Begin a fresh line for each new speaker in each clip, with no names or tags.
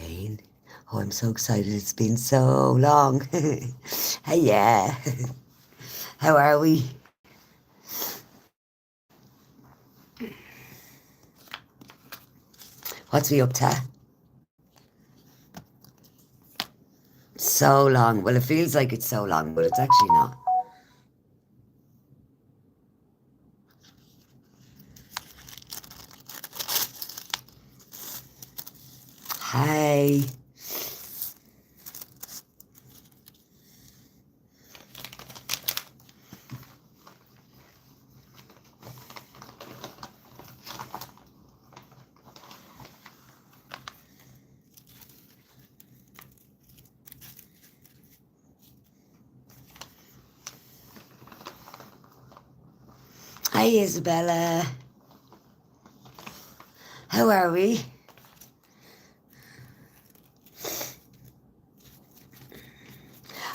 champagne. Oh, I'm so excited. It's been so long. Hey, yeah. How are we? What's we up to? So long. Well, it feels like it's so long, but it's actually not. Hi. Hi, Isabella. How are we?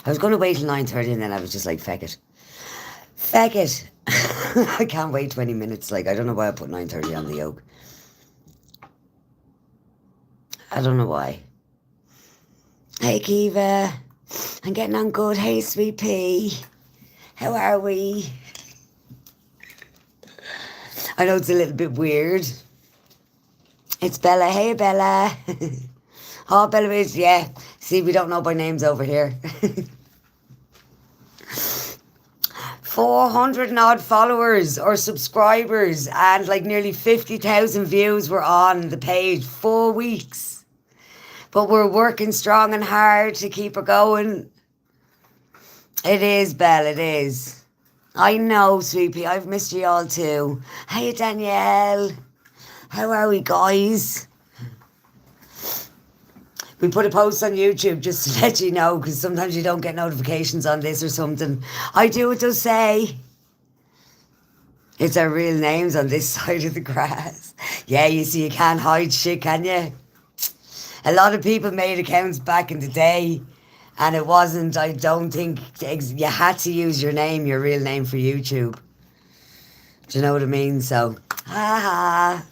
I was going to wait till 9:30 and then I was just like, feck it. Feck it. I can't wait 20 minutes. Like, I don't know why I put 9:30 on the yoke. I don't know why. Hey, Kiva. I'm getting on good. Hey, sweet pea. How are we? I know it's a little bit weird. It's Bella. Hey, Bella. Oh, Bella is, yeah. See, we don't know by names over here. 400 and odd followers or subscribers and like nearly 50,000 views were on the page. 4 weeks. But we're working strong and hard to keep it going. It is, Belle, it is. I know, sweetie. I've missed you all too. Hey, Danielle. How are we, guys? We put a post on YouTube just to let you know, because sometimes you don't get notifications on this or something. I do, it does say. It's our real names on this side of the grass. Yeah, you see, you can't hide shit, can you? A lot of people made accounts back in the day, and it wasn't, I don't think, you had to use your name, your real name for YouTube. Do you know what I mean? So, ha.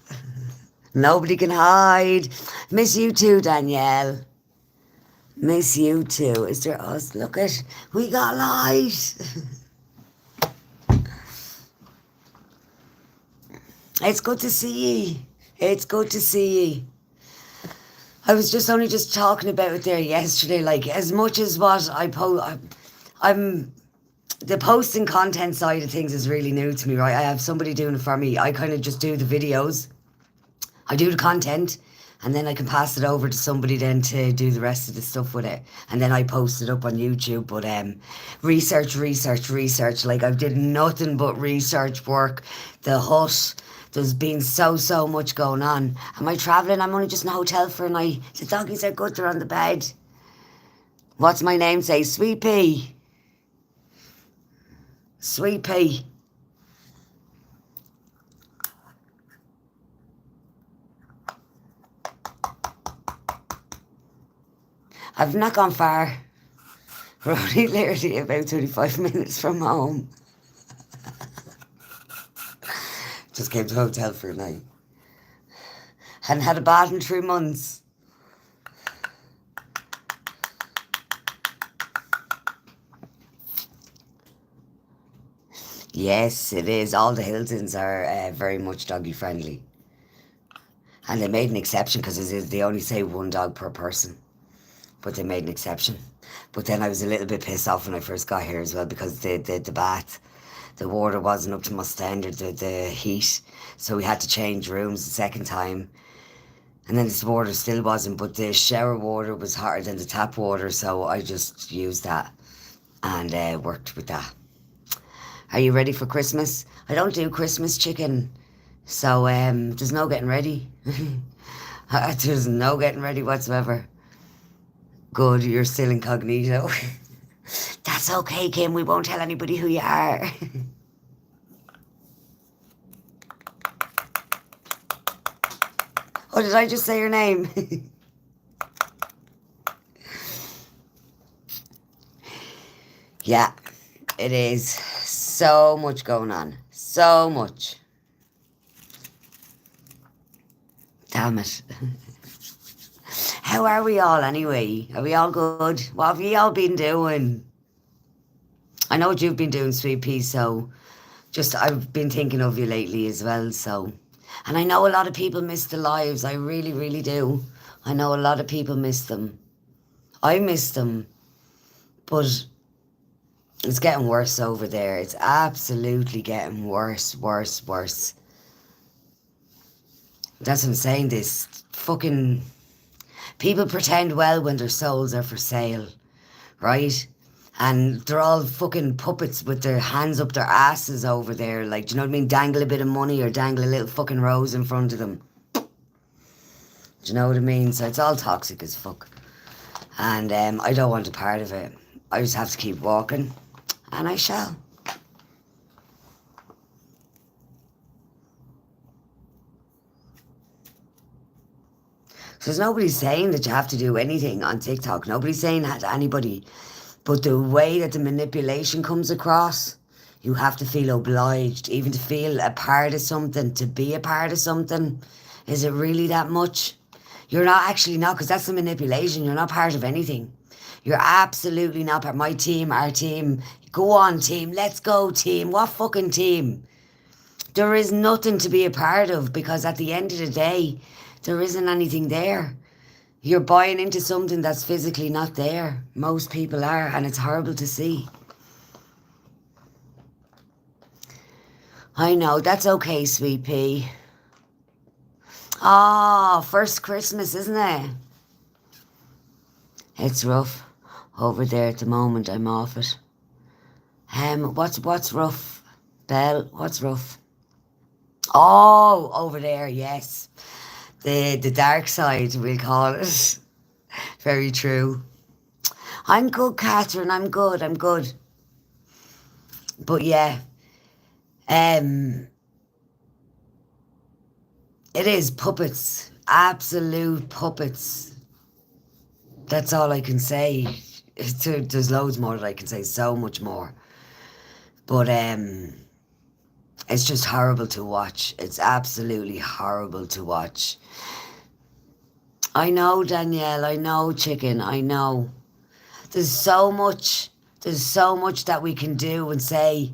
Nobody can hide. Miss you too, Danielle. Miss you too. Is there us? Look at, we got light. It's good to see ye. It's good to see ye. I was just only just talking about it there yesterday. Like, as much as what I'm the posting content side of things is really new to me, right? I have somebody doing it for me. I kind of just do the videos. I do the content, and then I can pass it over to somebody then to do the rest of the stuff with it. And then I post it up on YouTube. But research. Like, I've did nothing but research work. The hut. There's been so much going on. Am I travelling? I'm only just in a hotel for a night. The doggies are good. They're on the bed. What's my name say? Sweet Pea. Sweet Pea. I've not gone far. We're only literally about 25 minutes from home. Just came to the hotel for a night. Hadn't had a bath in 3 months. Yes, it is. All the Hiltons are very much doggy friendly. And they made an exception because they only say one dog per person. But they made an exception. But then I was a little bit pissed off when I first got here as well, because the bath, the water wasn't up to my standard, the heat. So we had to change rooms the second time. And then this water still wasn't, but the shower water was hotter than the tap water, so I just used that and worked with that. Are you ready for Christmas? I don't do Christmas chicken, so there's no getting ready. There's no getting ready whatsoever. Good, you're still incognito. That's okay, Kim, we won't tell anybody who you are. Oh, did I just say your name? Yeah, it is. So much going on. So much. Damn it. How are we all anyway? Are we all good? What have you all been doing? I know what you've been doing, Sweet Pea, so just I've been thinking of you lately as well, so. And I know a lot of people miss the lives. I really, really do. I know a lot of people miss them. I miss them, but it's getting worse over there. It's absolutely getting worse, worse, worse. That's what I'm saying. This fucking people pretend well when their souls are for sale, right? And they're all fucking puppets with their hands up their asses over there. Like, do you know what I mean? Dangle a bit of money or dangle a little fucking rose in front of them. Do you know what I mean? So it's all toxic as fuck. And I don't want a part of it. I just have to keep walking. And I shall. So there's nobody saying that you have to do anything on TikTok. Nobody's saying that to anybody. But the way that the manipulation comes across, you have to feel obliged, even to feel a part of something, to be a part of something. Is it really that much? You're not actually not, because that's the manipulation. You're not part of anything. You're absolutely not part. My team, our team. Go on, team. Let's go, team. What fucking team? There is nothing to be a part of, because at the end of the day, there isn't anything there. You're buying into something that's physically not there. Most people are, and it's horrible to see. I know, that's okay, Sweet Pea. Oh, first Christmas, isn't it? It's rough over there at the moment. I'm off it. What's rough? Belle, what's rough? Oh, over there, yes. The dark side, we'll call it. Very true. I'm good, Catherine. I'm good. But yeah, it is puppets, absolute puppets. That's all I can say. There's loads more that I can say, so much more. But it's just horrible to watch. It's absolutely horrible to watch. I know, Danielle. I know, chicken. I know. There's so much. There's so much that we can do and say,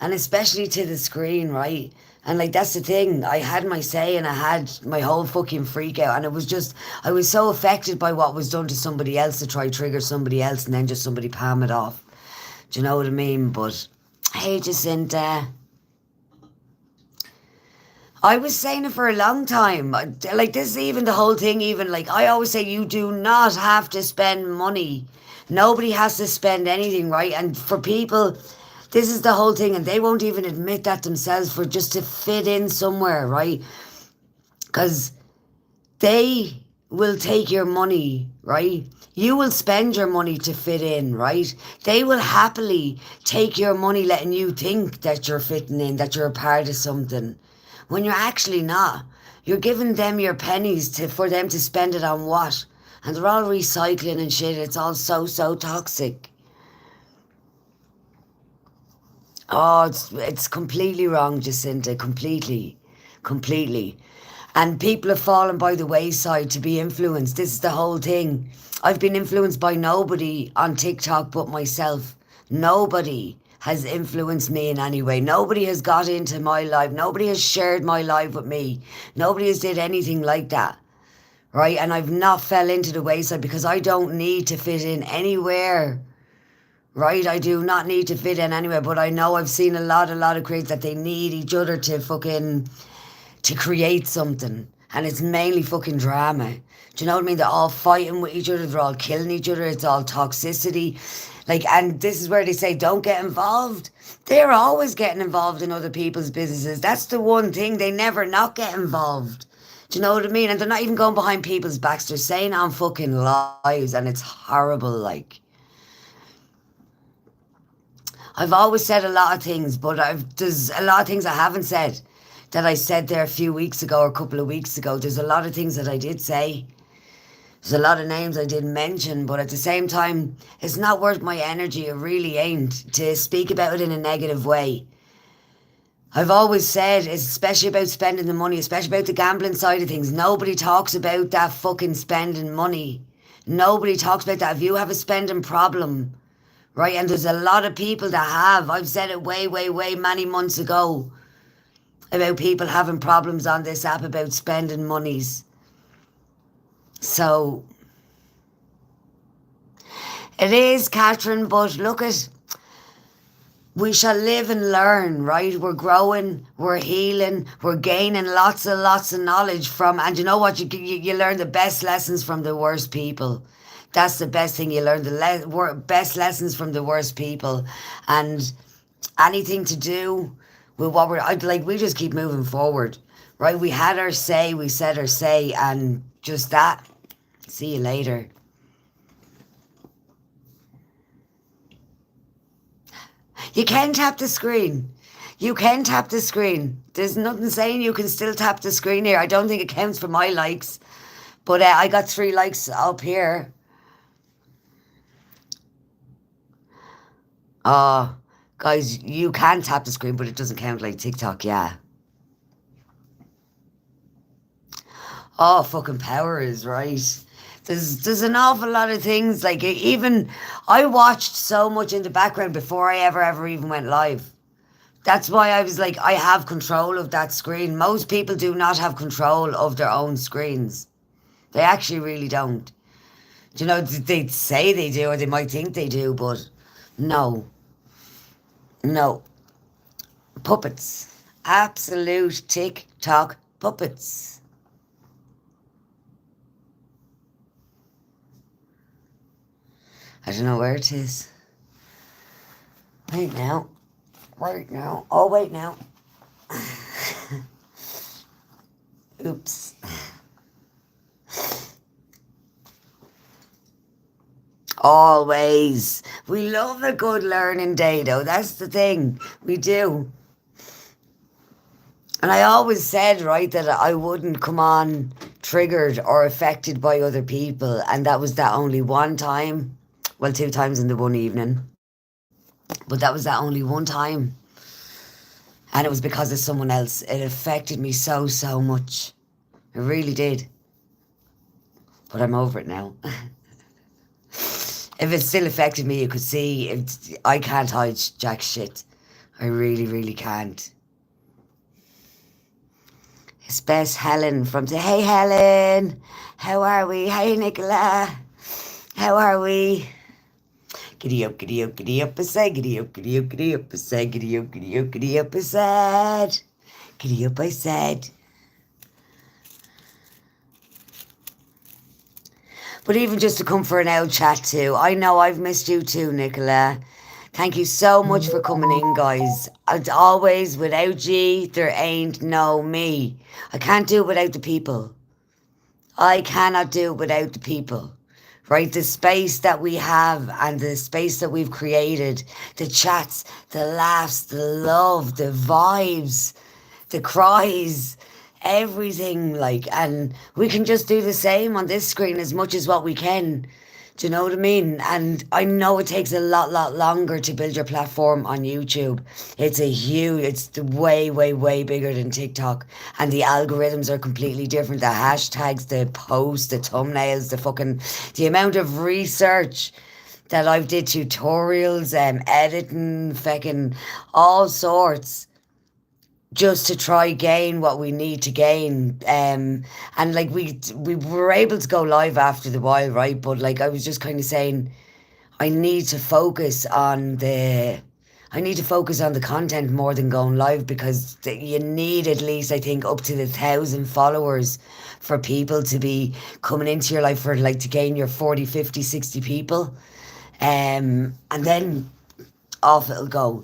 and especially to the screen, right? And like that's the thing. I had my say and I had my whole fucking freak out, and it was just I was so affected by what was done to somebody else to try trigger somebody else, and then just somebody palm it off. Do you know what I mean? But hey, Jacinta. I was saying it for a long time. Like, this is even the whole thing, even like, I always say, you do not have to spend money. Nobody has to spend anything, right? And for people, this is the whole thing, and they won't even admit that themselves, for just to fit in somewhere, right? Because they will take your money, right? You will spend your money to fit in, right? They will happily take your money letting you think that you're fitting in, that you're a part of something, when you're actually not. You're giving them your pennies for them to spend it on what? And they're all recycling and shit. It's all so toxic. Oh, it's completely wrong, Jacinta. Completely. And people have fallen by the wayside to be influenced. This is the whole thing. I've been influenced by nobody on TikTok but myself. Nobody has influenced me in any way. Nobody has got into my life. Nobody has shared my life with me. Nobody has did anything like that. Right? And I've not fell into the wayside because I don't need to fit in anywhere. Right? I do not need to fit in anywhere. But I know I've seen a lot of creators that they need each other to create something. And it's mainly fucking drama. Do you know what I mean? They're all fighting with each other. They're all killing each other. It's all toxicity. Like, and this is where they say, don't get involved. They're always getting involved in other people's businesses. That's the one thing. They never not get involved. Do you know what I mean? And they're not even going behind people's backs. They're saying on fucking lies, and it's horrible, like. I've always said a lot of things, but there's a lot of things I haven't said that I said there a few weeks ago or a couple of weeks ago. There's a lot of things that I did say. There's a lot of names I didn't mention, but at the same time, it's not worth my energy. It really ain't to speak about it in a negative way. I've always said, it's especially about spending the money, especially about the gambling side of things. Nobody talks about that fucking spending money. Nobody talks about that. If you have a spending problem, right, and there's a lot of people that have, I've said it way, way, way many months ago about people having problems on this app about spending monies. So it is, Catherine, but look at, we shall live and learn, right? We're growing, we're healing, we're gaining lots of knowledge from, and you know what? You learn the best lessons from the worst people. That's the best thing, you learn the best lessons from the worst people. And anything to do with what we just keep moving forward, right? We had our say, we said our say, and just that. See you later. You can tap the screen. You can tap the screen. There's nothing saying you can still tap the screen here. I don't think it counts for my likes. But I got 3 likes up here. Guys, you can tap the screen, but it doesn't count like TikTok, yeah. Oh, fucking power is right. There's an awful lot of things, like even I watched so much in the background before I ever even went live. That's why I was like, I have control of that screen. Most people do not have control of their own screens. They actually really don't. Do you know, they say they do, or they might think they do, but no. No. Puppets. Absolute TikTok puppets. I don't know where it is. Wait now. Right now. Oh, wait now. Oops. Always. We love a good learning day, though. That's the thing. We do. And I always said, right, that I wouldn't come on triggered or affected by other people. And that was that only one time. Well, 2 times in the one evening. But that was that only one time. And it was because of someone else. It affected me so much. It really did. But I'm over it now. If it still affected me, you could see I can't hide jack shit. I really can't. It's best Helen from Hey Helen, how are we? Hey Nicola, how are we? Giddy up, giddy up, giddy up, I said, giddy up, giddy up, giddy up, I said, giddy up, giddy up, giddy up, I said, giddy up, I said. But even just to come for an old chat too, I know I've missed you too, Nicola. Thank you so much for coming in, guys. As always, without ye, there ain't no me. I can't do it without the people. I cannot do it without the people. Right? The space that we have and the space that we've created, the chats, the laughs, the love, the vibes, the cries, everything, like, and we can just do the same on this screen as much as what we can. Do you know what I mean? And I know it takes a lot longer to build your platform on YouTube. It's way bigger than TikTok. And the algorithms are completely different. The hashtags, the posts, the thumbnails, the amount of research that I've did, tutorials, editing, fucking all sorts, just to try gain what we need to gain. And like we were able to go live after the while, right? But like I was just kind of saying, I need to focus on the content more than going live, because you need at least, I think, up to 1,000 followers for people to be coming into your life, for like to gain your 40, 50, 60 people. And then off it'll go.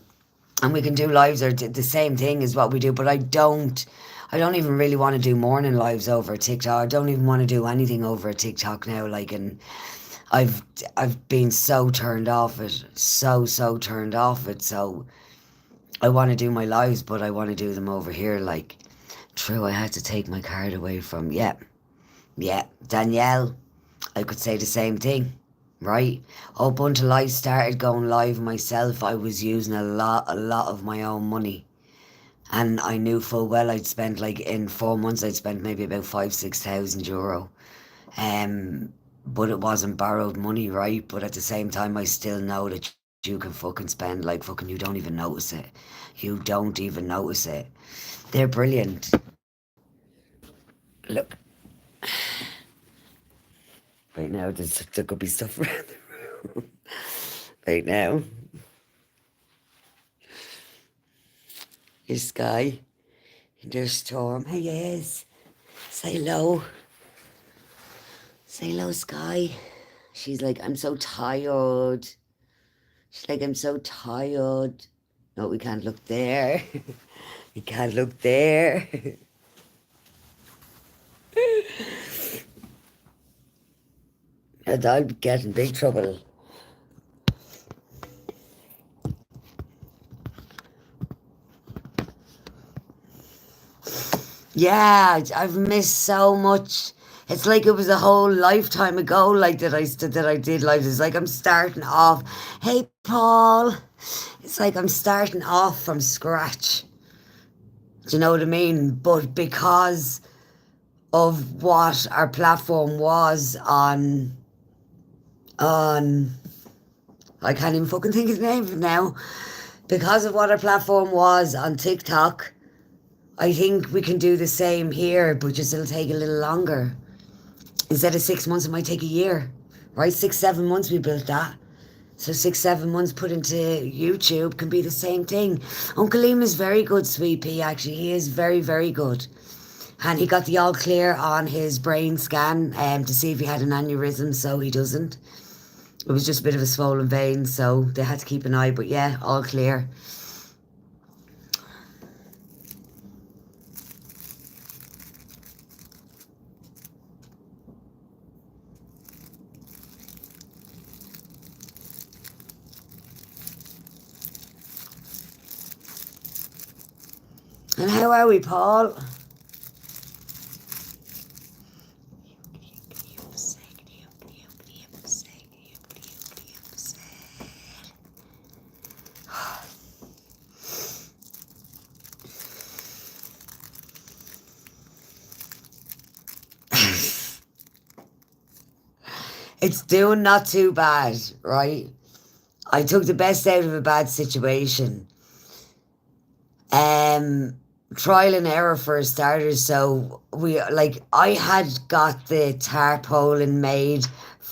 And we can do lives or the same thing as what we do, but I don't even really want to do morning lives over TikTok. I don't even want to do anything over TikTok now. Like, and I've been so turned off it, so turned off it. So I want to do my lives, but I want to do them over here. Like, true, I had to take my card away from, yeah, Danielle. I could say the same thing. Right, up until I started going live myself, I was using a lot of my own money, And I knew full well I'd spent like in 4 months I'd spent maybe about 5,000 to 6,000 euro. Um, but it wasn't borrowed money, right? But at the same time, I still know that you can fucking spend like fucking. You don't even notice it. You don't even notice it. They're brilliant. Look, right now there could be stuff around the room. Right now, here's Sky. There's Storm. Hey, yes. Say hello. Say hello, Sky. She's like, I'm so tired. She's like, I'm so tired. No, we can't look there. We can't look there. And I'll get in big trouble. Yeah, I've missed so much. It's like it was a whole lifetime ago, like that I did live. It's like I'm starting off. Hey, Paul. It's like I'm starting off from scratch. Do you know what I mean? But because of what our platform was on I can't even fucking think of the name of it now. Because of what our platform was on TikTok, I think we can do the same here, but just it'll take a little longer. Instead of 6 months, it might take a year. Right? 6, 7 months we built that. So 6, 7 months put into YouTube can be the same thing. Uncle Liam is very good, Sweet Pea, actually. He is very, very good. And he got the all clear on his brain scan to see if he had an aneurysm, so he doesn't. It was just a bit of a swollen vein, so they had to keep an eye. But yeah, all clear. And how are we, Paul? It's doing not too bad, right? I took the best out of a bad situation. Trial and error for starters. So I had got the tarpaulin made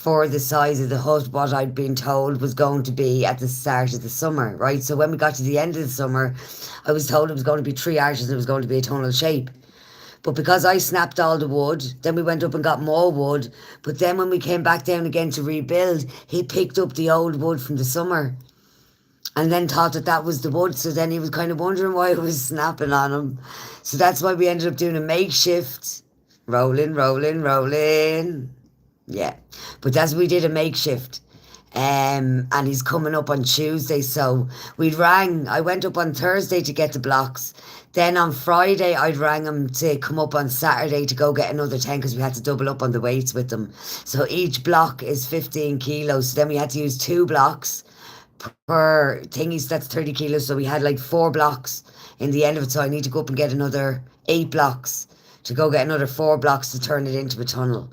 for the size of the hut, what I'd been told was going to be at the start of the summer, right? So when we got to the end of the summer, I was told it was going to be 3 arches and it was going to be a tunnel shape. But because I snapped all the wood, then we went up and got more wood. But then when we came back down again to rebuild, he picked up the old wood from the summer and then thought that that was the wood. So then he was kind of wondering why it was snapping on him. So that's why we ended up doing a makeshift. Rolling, rolling, rolling. Yeah. But that's we did a makeshift. And he's coming up on Tuesday. So I went up on Thursday to get the blocks. Then on Friday, I'd rang him to come up on Saturday to go get another 10 because we had to double up on the weights with them. So each block is 15 kilos. So then we had to use 2 blocks per thingies. That's 30 kilos. So we had like 4 blocks in the end of it. So I need to go up and get another 8 blocks to go get another 4 blocks to turn it into a tunnel.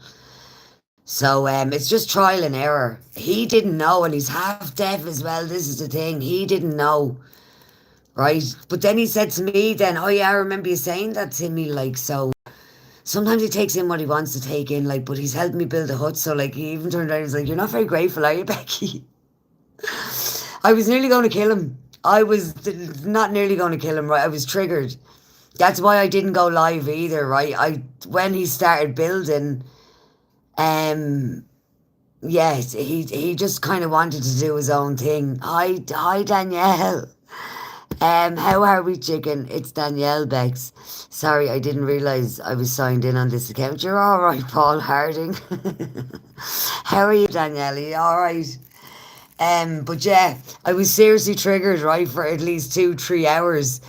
So it's just trial and error. He didn't know, and he's half deaf as well. This is the thing. He didn't know, right? But then he said to me, then, oh yeah, I remember you saying that to me, like, so sometimes he takes in what he wants to take in, like, but he's helped me build a hut. So like, he even turned around and was like, you're not very grateful, are you, Becky? I was nearly going to kill him. I was not nearly going to kill him, right? I was triggered. That's why I didn't go live either, right? When he started building, yes, he just kind of wanted to do his own thing. Hi, Danielle. How are we, chicken? It's Danielle Bex. Sorry, I didn't realise I was signed in on this account. You're all right, Paul Harding. How are you, Danielle? Are you all right? But yeah, I was seriously triggered, right, for at least 2, 3 hours.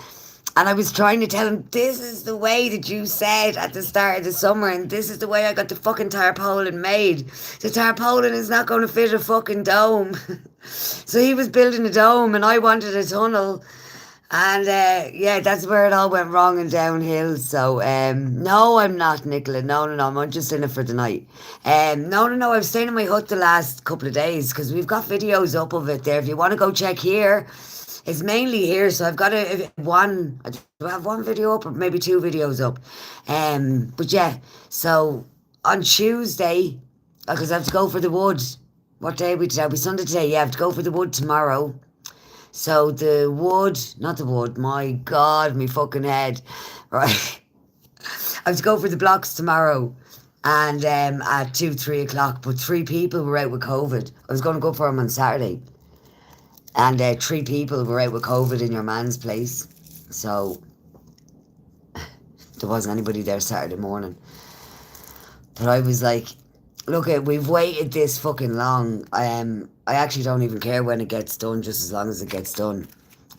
And I was trying to tell him, this is the way that you said at the start of the summer, and this is the way I got the fucking tarpaulin made. The tarpaulin is not going to fit a fucking dome. So he was building a dome, and I wanted a tunnel. And yeah, that's where it all went wrong and downhill. So no, I'm not, Nicola. No, no, no. I'm just in it for the night. No, no, no. I'm staying in my hut the last couple of days because we've got videos up of it there. If you want to go check here, it's mainly here. So I've got one. I do have one video up or maybe two videos up. But yeah. So on Tuesday, because I have to go for the wood. What day are we today? We Sunday today. Yeah, I have to go for the wood tomorrow. So the wood, not the wood, my God, me fucking head. Right. I have to go for the blocks tomorrow and at 2, 3 o'clock. But three people were out with COVID. I was going to go for them on Saturday. And three people were out with COVID in your man's place. So there wasn't anybody there Saturday morning. But I was like, look, we've waited this fucking long. I actually don't even care when it gets done, just as long as it gets done.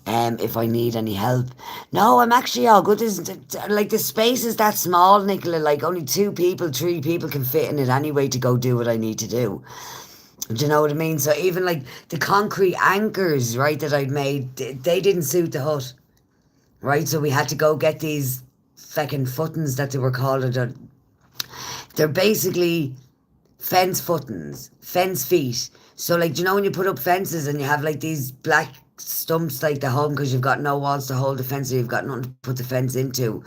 If I need any help. No, I'm actually all good. Like the space is that small, Nicola. Like only two people, three people can fit in it anyway to go do what I need to do. Do you know what I mean? So even like the concrete anchors, right, that I'd made, they didn't suit the hut, right? So we had to go get these feckin' footings that they were called. They're basically fence footings, fence feet. So like, do you know when you put up fences and you have like these black stumps like the home because you've got no walls to hold the fence, so you've got nothing to put the fence into.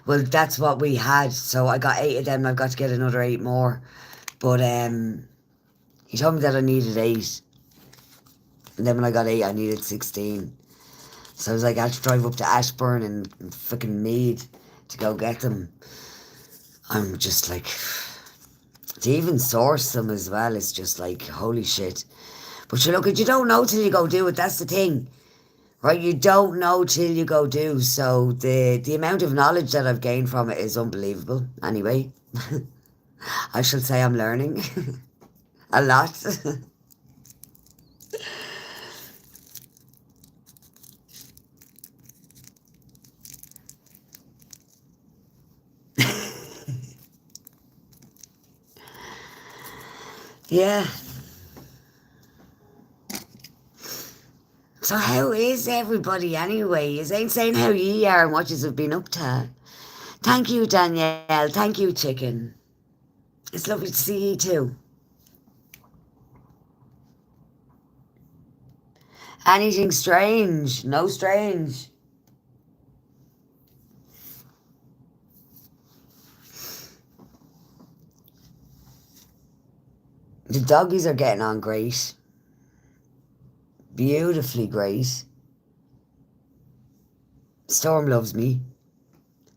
Well, that's what we had. So I got 8 of them. I've got to get another 8 more. But he told me that I needed 8. And then when I got 8, I needed 16. So I was like, I had to drive up to Ashburn and fucking Mead to go get them. I'm just like, to even source them as well, it's just like, holy shit. But you look, you don't know till you go do it. That's the thing, right? You don't know till you go do. So the amount of knowledge that I've gained from it is unbelievable. Anyway, I shall say I'm learning a lot. Yeah. So how is everybody anyway? You ain't saying how ye are and what yous have been up to. Thank you, Danielle. Thank you, chicken. It's lovely to see you too. Anything strange? No strange. The doggies are getting on great. Beautifully great. Storm loves me.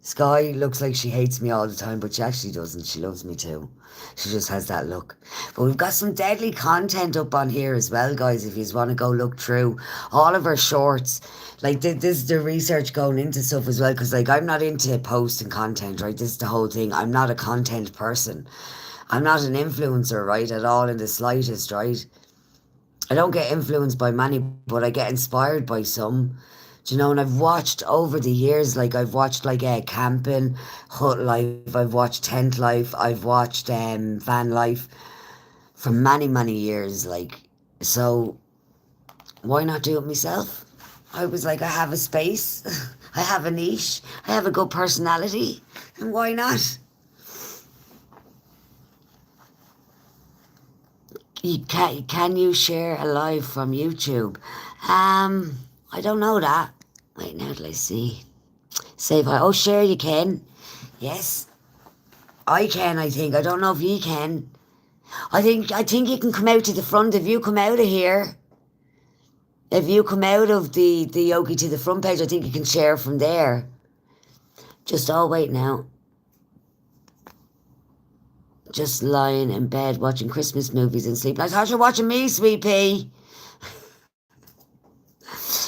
Sky looks like she hates me all the time, but she actually doesn't. She loves me too. She just has that look. But we've got some deadly content up on here as well, guys, if you want to go look through all of our shorts. Like, this is the research going into stuff as well, because, like, I'm not into posting content, right? This is the whole thing. I'm not a content person. I'm not an influencer, right, at all in the slightest, right? I don't get influenced by many, but I get inspired by some. Do you know, and I've watched over the years, like I've watched like camping, hut life, I've watched tent life, I've watched van life for many, many years, like, so why not do it myself? I was like, I have a space, I have a niche, I have a good personality, and why not? Can you share a live from YouTube? I don't know that. Wait, now let's see. Save. Oh, share you can. Yes, I can. I think. I don't know if you can. I think you can come out to the front. If you come out of here, if you come out of the Yogi to the front page, I think you can share from there. Just wait now. Just lying in bed watching Christmas movies and sleeping. I thought you were watching me, sweet pea.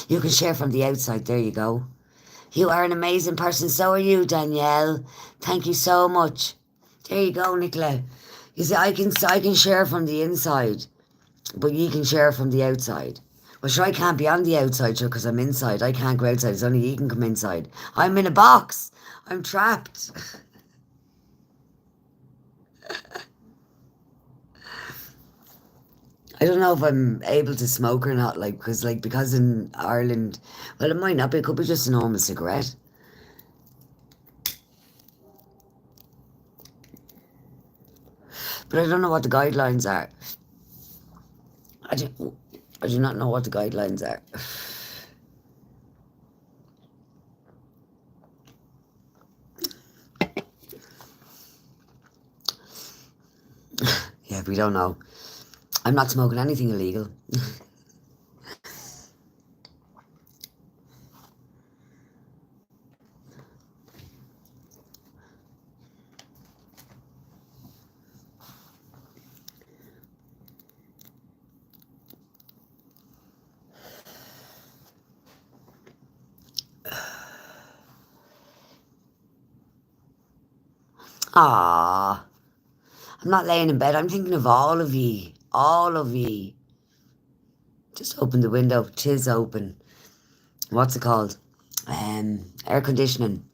You can share from the outside. There you go. You are an amazing person. So are you, Danielle. Thank you so much. There you go, Nicola. You see, I can share from the inside, but you can share from the outside. Well, sure, I can't be on the outside, sure, because I'm inside. I can't go outside. It's only you can come inside. I'm in a box. I'm trapped. I don't know if I'm able to smoke or not, like, because in Ireland, well, it might not be, it could be just a normal cigarette. But I don't know what the guidelines are. I do, I do not know what the guidelines are. Yeah, we don't know. I'm not smoking anything illegal. Ah, I'm not laying in bed. I'm thinking of all of ye. All of ye. Just open the window. Tis open. What's it called? Air conditioning.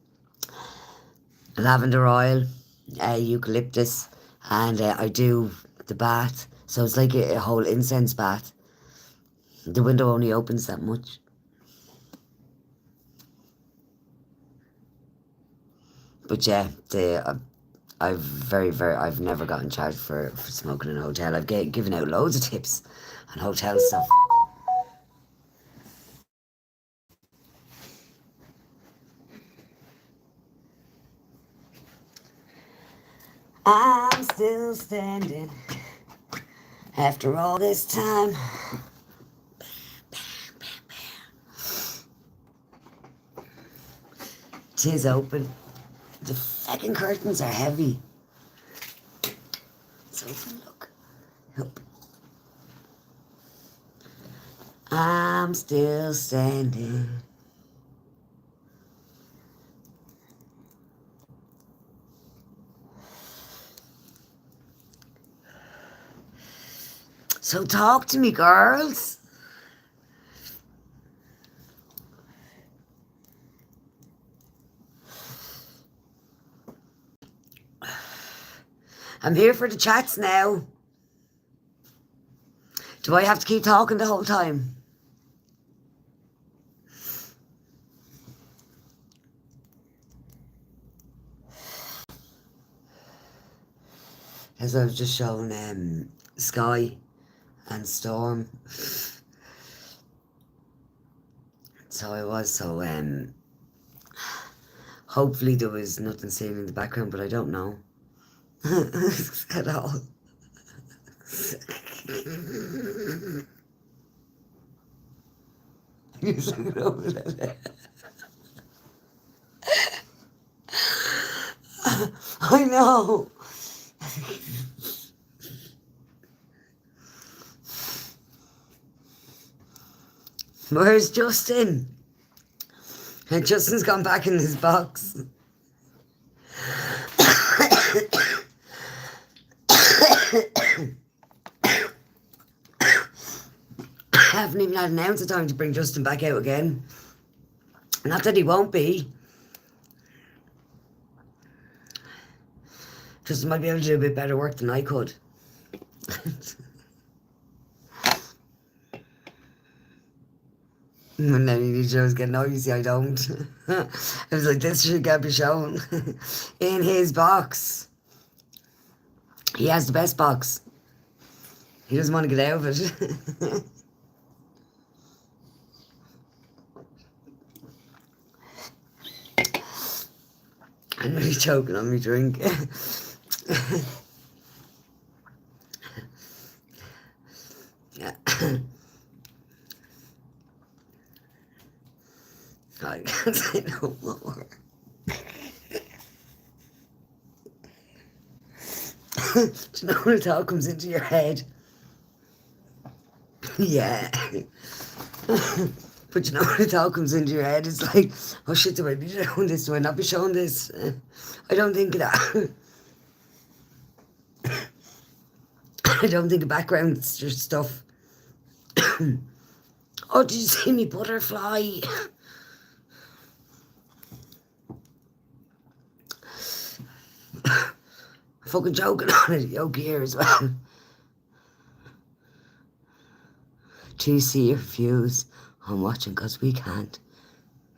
Lavender oil, eucalyptus, and I do the bath. So it's like a whole incense bath. The window only opens that much. But yeah, I've never gotten charged for smoking in a hotel. I've given out loads of tips on hotel stuff. I'm still standing after all this time. Tis open. The fucking curtains are heavy. It's open, look. Yep. I'm still standing. So talk to me, girls. I'm here for the chats now. Do I have to keep talking the whole time? As I was just showing Sky and Storm. So I was, so hopefully there was nothing seen in the background, but I don't know. At all. He's looking over there. I know. Where's Justin? And Justin's gone back in his box. I haven't even had an ounce of time to bring Justin back out again. Not that he won't be. Justin might be able to do a bit better work than I could. And then he shows get noisy, I don't. I was like, this should get be shown. In his box. He has the best box. He doesn't want to get out of it. I'm really choking on my drink. Yeah. I can't say no more. Do you know when it all comes into your head? Yeah. But you know when it all comes into your head, it's like, oh shit, do I be showing this? Do I not be showing this? I don't think of that. I don't think of background stuff. Oh, did you see me butterfly? Fucking joking on it, yoke here as well. Do you see your views? I'm watching because we can't.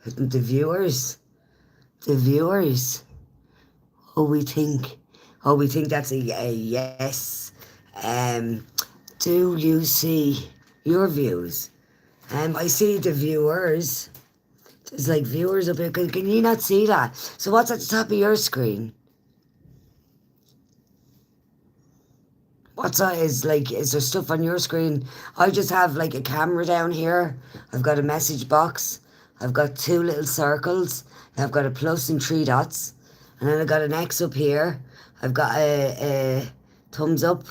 The viewers. The viewers. Oh, we think. Oh, we think that's a yes. Do you see your views? I see the viewers. There's like viewers up here. Can you not see that? So what's at the top of your screen? What's that? Is there stuff on your screen? I just have like a camera down here. I've got a message box. I've got 2 little circles. I've got a plus and 3 dots. And then I've got an X up here. I've got a thumbs up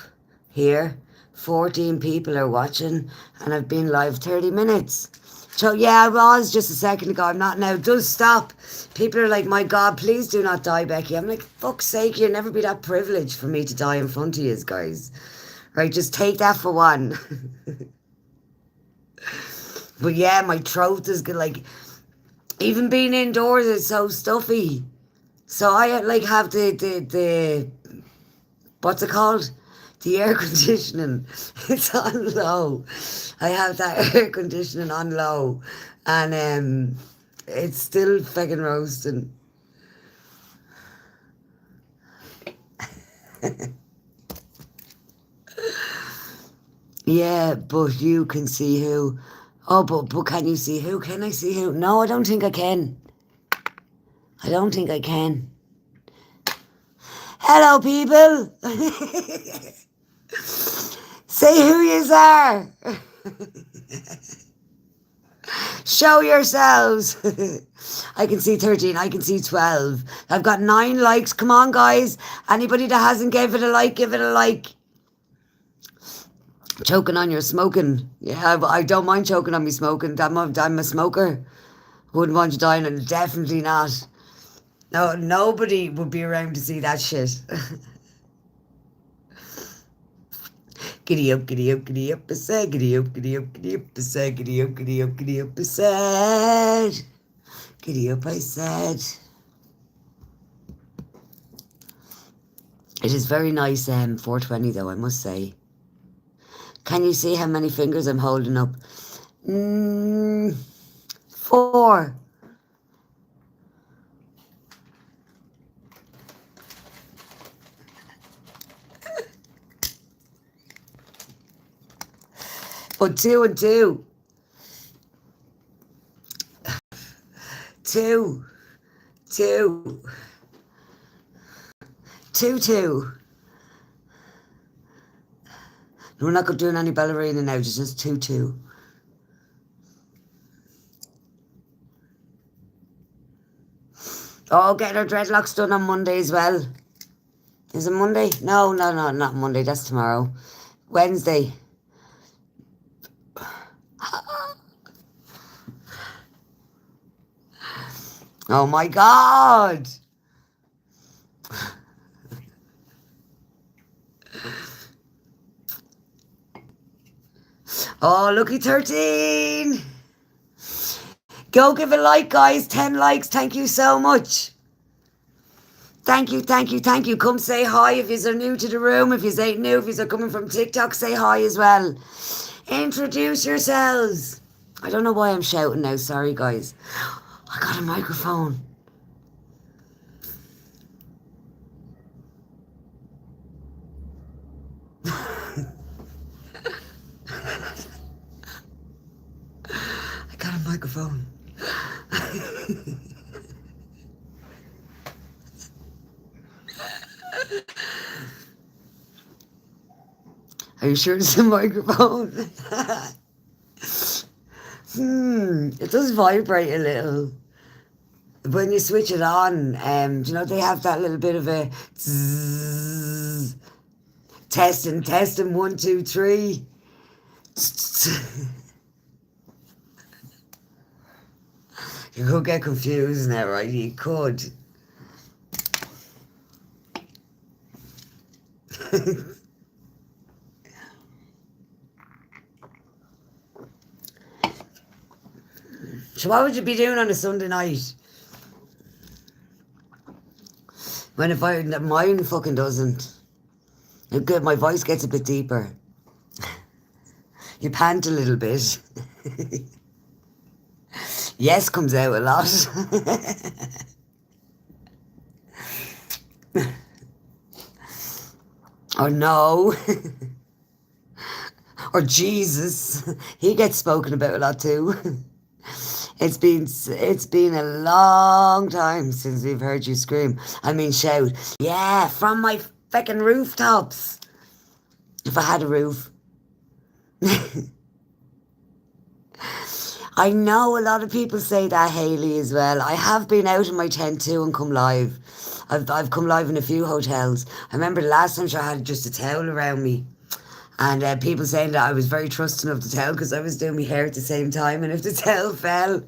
here. 14 people are watching. And I've been live 30 minutes. So yeah, I was just a second ago. I'm not now. Does stop. People are like, my God, please do not die, Becky. I'm like, fuck's sake, you'll never be that privileged for me to die in front of you guys. Right, just take that for one. But yeah, my throat is good. Like, even being indoors is so stuffy. So I like have the what's it called? The air conditioning. It's on low. I have that air conditioning on low. And it's still fucking roasting. Yeah, but you can see who. Oh, but can you see who? Can I see who? No, I don't think I can. I don't think I can. Hello, people. Say who yous are. Show yourselves. I can see 13. I can see 12. I've got 9 likes. Come on, guys. Anybody that hasn't gave it a like, give it a like. Choking on your smoking. Yeah, I don't mind choking on me smoking. I'm a smoker. Wouldn't want you dying, and definitely not. No, nobody would be around to see that shit. Giddy up, giddy up, giddy up, a sad, giddy up, giddy up, giddy up, a sad, giddy up, giddy up, giddy up, a sad. Giddy up, I said. It is very nice 420 though, I must say. Can you see how many fingers I'm holding up? 4. But 2 and 2. 2. 2. 2, 2. We're not doing any ballerina now, just 2, 2. Oh, get our dreadlocks done on Monday as well. Is it Monday? No, not Monday. That's tomorrow. Wednesday. Oh my God. Oh, lucky 13. Go give a like, guys. 10 likes. Thank you so much. Thank you, thank you, thank you. Come say hi if you're new to the room. If you ain't new, if you're coming from TikTok, say hi as well. Introduce yourselves. I don't know why I'm shouting now. Sorry, guys. I got a microphone. I got a microphone. Are you sure it's a microphone? It does vibrate a little. When you switch it on, you know, they have that little bit of a zzz, testing, 1, 2, 3. You could get confused now, right? You could. So what would you be doing on a Sunday night? When if mine fucking doesn't. My voice gets a bit deeper. You pant a little bit. Yes comes out a lot. Or no. Or Jesus. He gets spoken about a lot too. It's been a long time since we've heard you scream. I mean shout. Yeah, from my fucking rooftops. If I had a roof. I know a lot of people say that, Hayley, as well. I have been out in my tent too and come live. I've come live in a few hotels. I remember the last time I had just a towel around me. And people saying that I was very trusting of the towel because I was doing my hair at the same time. And if the towel fell,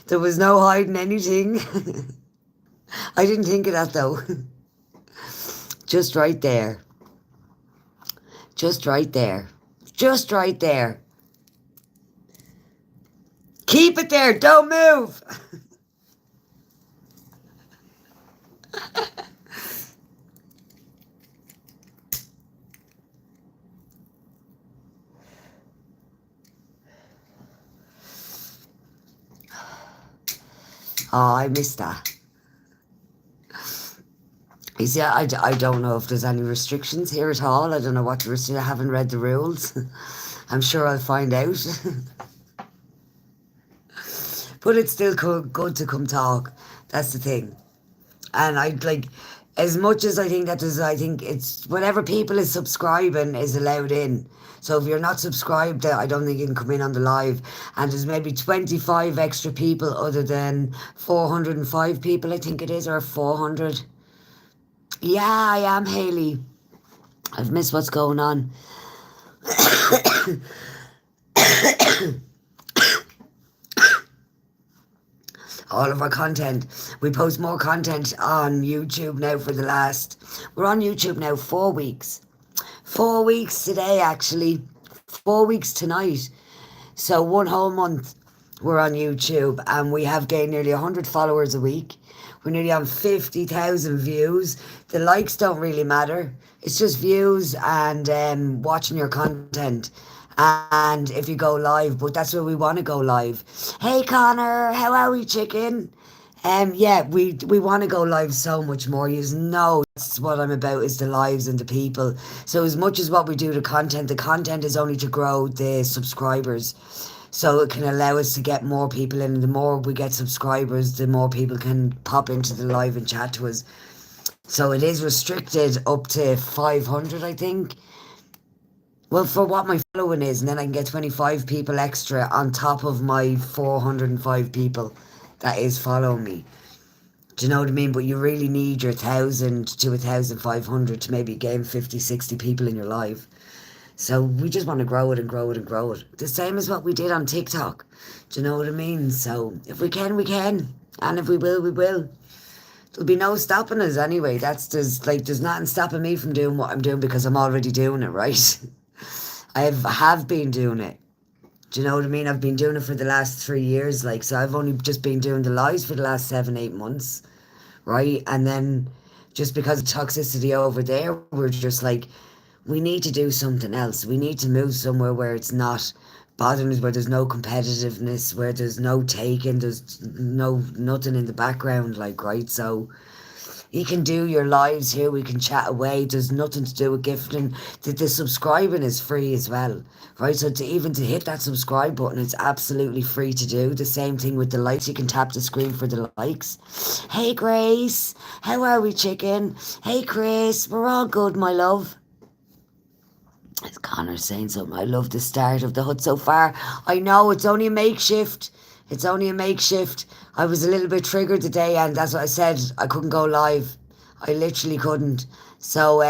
there was no hiding anything. I didn't think of that though. Just right there. Just right there. Just right there. Keep it there. Don't move. Oh, I missed that. You see, I don't know if there's any restrictions here at all. I don't know what the restrictions. I haven't read the rules. I'm sure I'll find out. But it's still good to come talk. That's the thing. And I like, as much as I think that there's, I think it's whatever people is subscribing is allowed in. So if you're not subscribed, I don't think you can come in on the live. And there's maybe 25 extra people other than 405 people, I think it is, or 400. Yeah, I am, Hayley. I've missed what's going on. All of our content. We post more content on YouTube now we're on YouTube now 4 weeks. 4 weeks today, actually. 4 weeks tonight. So 1 whole month we're on YouTube and we have gained nearly 100 followers a week. We're nearly on 50,000 views. The likes don't really matter. It's just views and watching your content. And if you go live, but that's where we want to go live. Hey Connor, how are we, chicken? Yeah, we want to go live so much more. You know, that's what I'm about, is the lives and the people. So as much as what we do, the content is only to grow the subscribers. So it can allow us to get more people in. And the more we get subscribers, the more people can pop into the live and chat to us. So it is restricted up to 500, I think. Well, for what my following is, and then I can get 25 people extra on top of my 405 people that is following me. Do you know what I mean? But you really need your 1,000 to 1,500 to maybe gain 50, 60 people in your life. So we just want to grow it and grow it and grow it. The same as what we did on TikTok. Do you know what I mean? So if we can, we can. And if we will, we will. There'll be no stopping us anyway. There's nothing stopping me from doing what I'm doing because I'm already doing it, right? I have been doing it. Do you know what I mean? I've been doing it for the last 3 years, like, so I've only just been doing the lives for the last 7, 8 months, right? And then just because of toxicity over there, we're just like, we need to do something else. We need to move somewhere where it's not bothering us, where there's no competitiveness, where there's no taking, there's nothing in the background, like, right? So you can do your lives here, we can chat away, there's nothing to do with gifting. The subscribing is free as well, right? So to hit that subscribe button, it's absolutely free to do. The same thing with the likes, you can tap the screen for the likes. Hey Grace, how are we, chicken? Hey Chris, we're all good, my love. Is Connor saying something? I love the start of the hut so far. I know, it's only a makeshift. It's only a makeshift. I was a little bit triggered today, and that's what I said. I couldn't go live. I literally couldn't. So,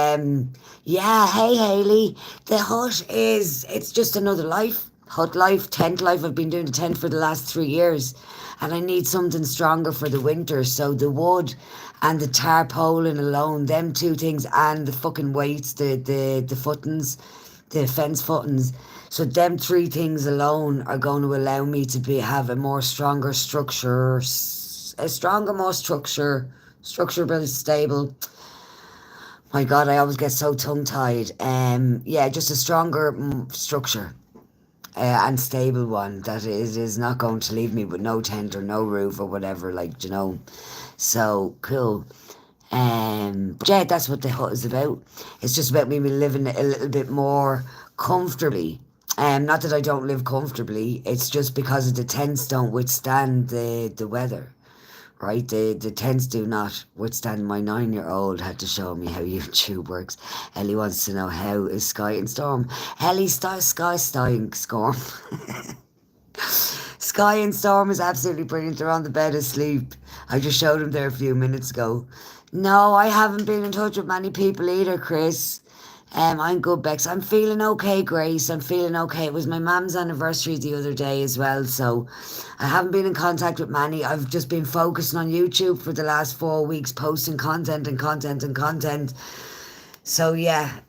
yeah, hey, Hayley. The hut it's just another life. Hut life, tent life. I've been doing the tent for the last 3 years, and I need something stronger for the winter. So the wood and the tarpaulin alone, them 2 things, and the fucking weights, the footings, the fence footings. So them 3 things alone are going to allow me to have a more stronger structure, structure stable. My God, I always get so tongue-tied. Yeah, just a stronger structure. and stable one, that it is not going to leave me with no tent or no roof or whatever, like, you know. So cool. But yeah, that's what the hut is about. It's just about me living a little bit more comfortably. Not that I don't live comfortably. It's just because the tents don't withstand the weather, right? The tents do not withstand. My 9-year-old had to show me how YouTube works. Ellie wants to know, how is Sky and Storm. Ellie, Sky and Storm. Sky and Storm is absolutely brilliant. They're on the bed asleep. I just showed them there a few minutes ago. No, I haven't been in touch with many people either, Chris. I'm good, Bex. I'm feeling okay, Grace. I'm feeling okay. It was my mum's anniversary the other day as well, so I haven't been in contact with many. I've just been focusing on YouTube for the last 4 weeks, posting content and content and content. So yeah,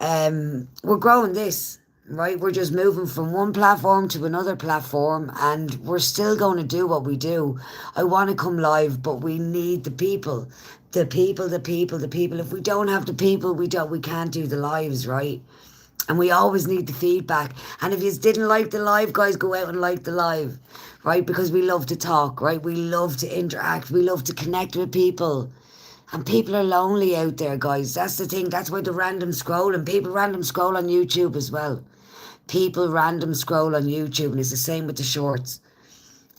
we're growing this, right? We're just moving from one platform to another platform, and we're still going to do what we do. I want to come live, but we need the people, the people, the people, the people. If we don't have the people, we can't do the lives, right? And we always need the feedback. And if you didn't like the live, guys, go out and like the live, right? Because we love to talk, right? We love to interact. We love to connect with people. And people are lonely out there, guys. That's the thing. That's why the random scrolling. People random scroll on YouTube as well. People random scroll on YouTube, and it's the same with the shorts.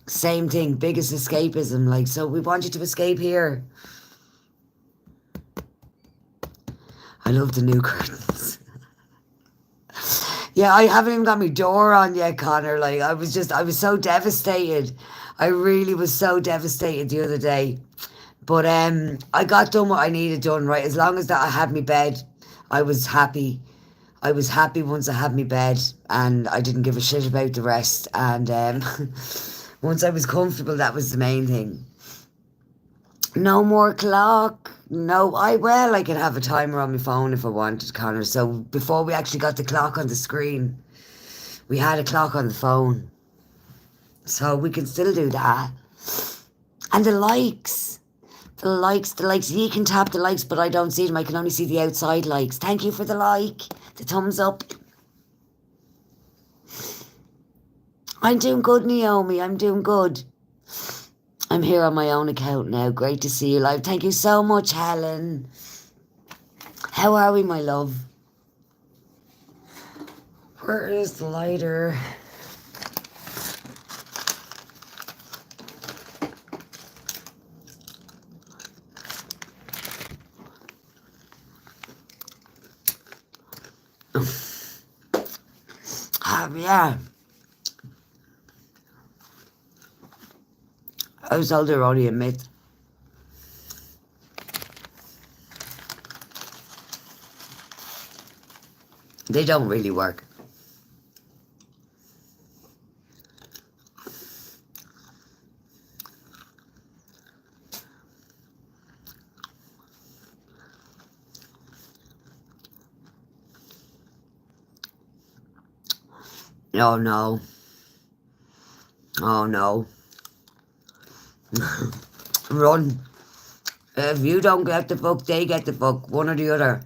Same thing. Biggest escapism. Like, so we want you to escape here. I love the new curtains. Yeah, I haven't even got my door on yet, Connor. Like, I was so devastated. I really was so devastated the other day. But I got done what I needed done, right? As long as that I had my bed, I was happy. I was happy once I had my bed, and I didn't give a shit about the rest. And once I was comfortable, that was the main thing. No more clock. No, I could have a timer on my phone if I wanted, Connor. So before we actually got the clock on the screen, we had a clock on the phone. So we can still do that. And the likes. The likes. You can tap the likes, but I don't see them. I can only see the outside likes. Thank you for the like, the thumbs up. I'm doing good, Naomi. I'm doing good. I'm here on my own account now. Great to see you live. Thank you so much, Helen. How are we, my love? Where is the lighter? Yeah. I was told they're only a myth. They don't really work. Oh no. Oh no. Run. If you don't get the book, they get the book. One or the other.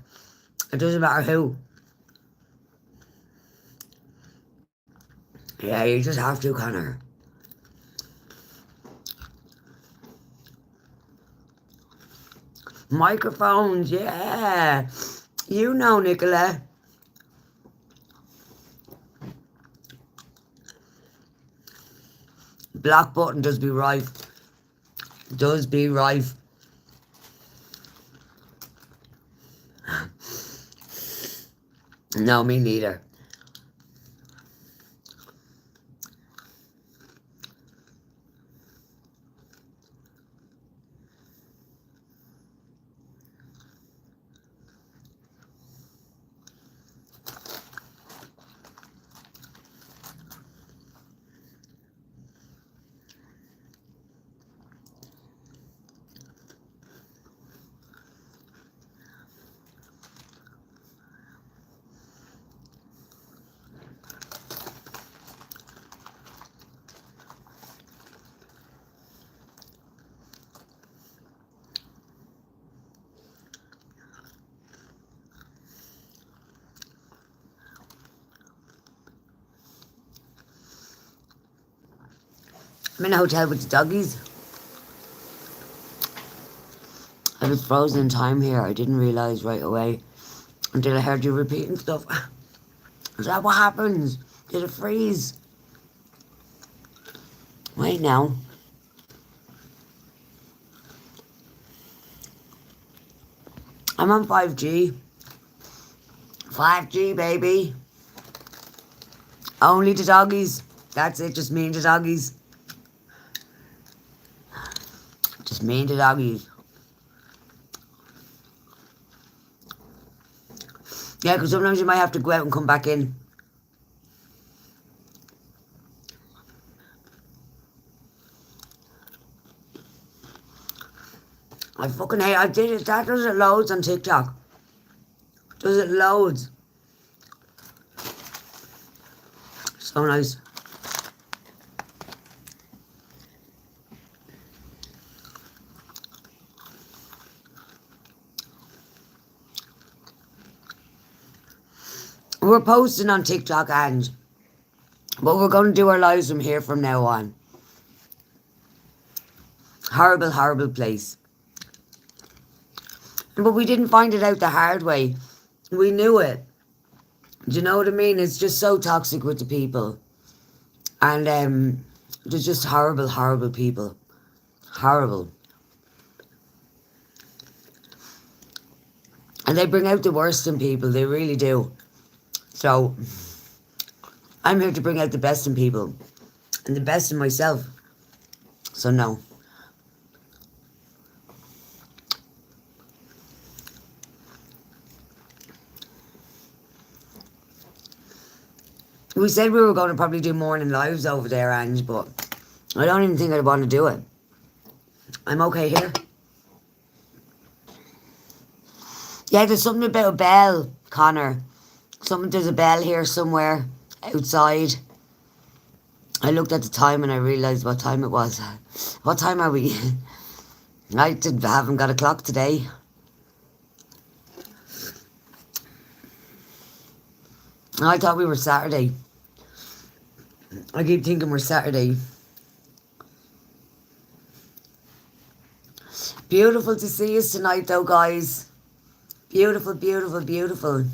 It doesn't matter who. Yeah, you just have to, Connor. Microphones, yeah. You know, Nicola. Black button does be right. Does be right. No, me neither. I'm in a hotel with the doggies. I was frozen in time here. I didn't realise right away until I heard you repeating stuff. Is that what happens? Did it freeze? Wait now. I'm on 5G. 5G, baby. Only the doggies. That's it, just me and the doggies. Just me and the doggies. Yeah, because sometimes you might have to go out and come back in. I fucking hate, I did it, that does it loads on TikTok. Does it loads. So nice. We're posting on TikTok, and but we're going to do our lives from here from now on. Horrible, horrible place. But we didn't find it out the hard way. We knew it. Do you know what I mean? It's just so toxic with the people. And they're just horrible, horrible people. Horrible. And they bring out the worst in people. They really do. So, I'm here to bring out the best in people. And the best in myself. So, no. We said we were going to probably do morning lives over there, Ange, but I don't even think I'd want to do it. I'm okay here. Yeah, there's something about a bell, Connor. There's a bell here somewhere outside. I looked at the time and I realised what time it was. What time are we? I haven't got a clock today. I thought we were Saturday. I keep thinking we're Saturday. Beautiful to see us tonight though, guys. Beautiful, beautiful, beautiful.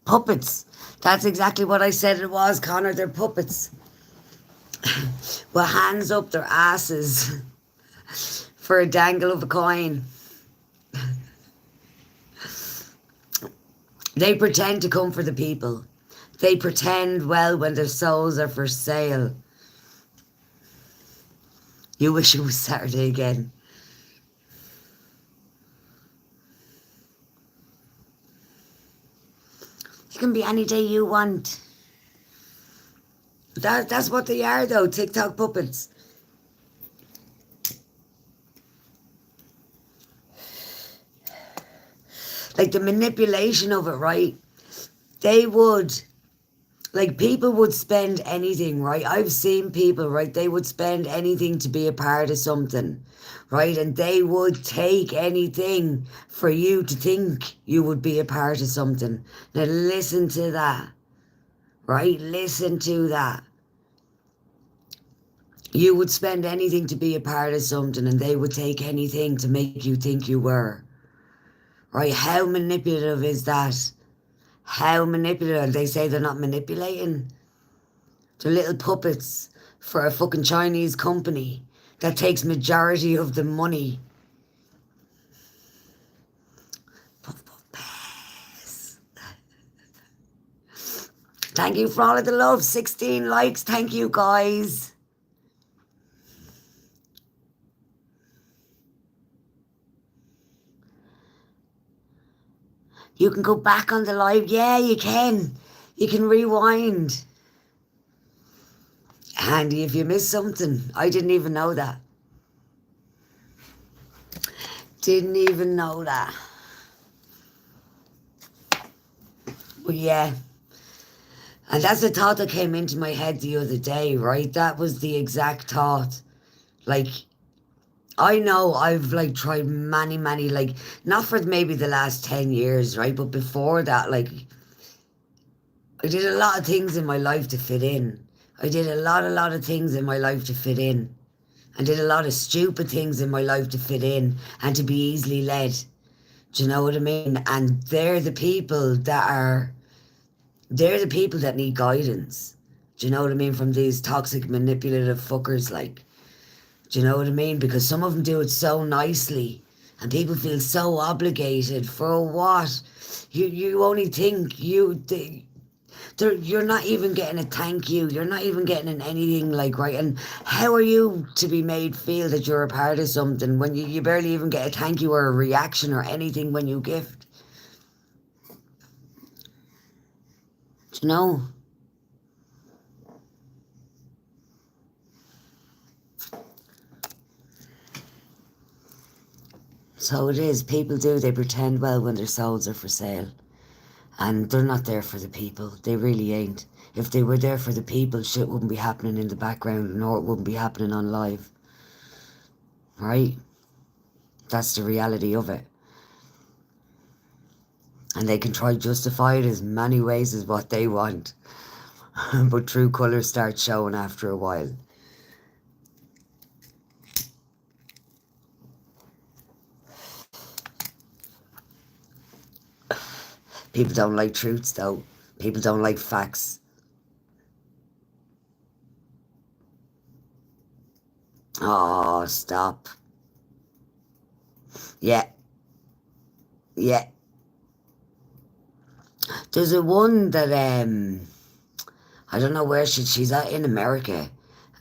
Puppets. That's exactly what I said it was, Connor. They're puppets. With hands up their asses for a dangle of a coin. They pretend to come for the people. They pretend well when their souls are for sale. You wish it was Saturday again. It can be any day you want. That's what they are though, TikTok puppets. Like the manipulation of it, right? They would, like people would spend anything, right? I've seen people, right? They would spend anything to be a part of something, right? And they would take anything for you to think you would be a part of something. Now listen to that, right? Listen to that. You would spend anything to be a part of something and they would take anything to make you think you were. Right? How manipulative is that? How manipulative? They say they're not manipulating. They're little puppets for a fucking Chinese company that takes majority of the money. Puff, puff, pass. Thank you for all of the love. 16 likes. Thank you, guys. You can go back on the live. Yeah, you can. You can rewind. Handy if you miss something. I didn't even know that. Didn't even know that. But yeah. And that's the thought that came into my head the other day, right? That was the exact thought. Like, I know I've like tried many, like not for maybe the last 10 years, right? But before that, like I did a lot of things in my life to fit in. I did a lot of things in my life to fit in. I did a lot of stupid things in my life to fit in and to be easily led. Do you know what I mean? And they're the people that need guidance. Do you know what I mean? From these toxic, manipulative fuckers, like, do you know what I mean? Because some of them do it so nicely, and people feel so obligated for what? You only think you're not even getting a thank you. You're not even getting an anything like right. And how are you to be made feel that you're a part of something when you barely even get a thank you or a reaction or anything when you gift? Do you know? So it is. People do. They pretend well when their souls are for sale. And they're not there for the people. They really ain't. If they were there for the people, shit wouldn't be happening in the background, nor it wouldn't be happening on live. Right? That's the reality of it. And they can try justify it as many ways as what they want. But true colours start showing after a while. People don't like truths though. People don't like facts. Oh, stop. Yeah, yeah. There's a one that I don't know where she's at in America,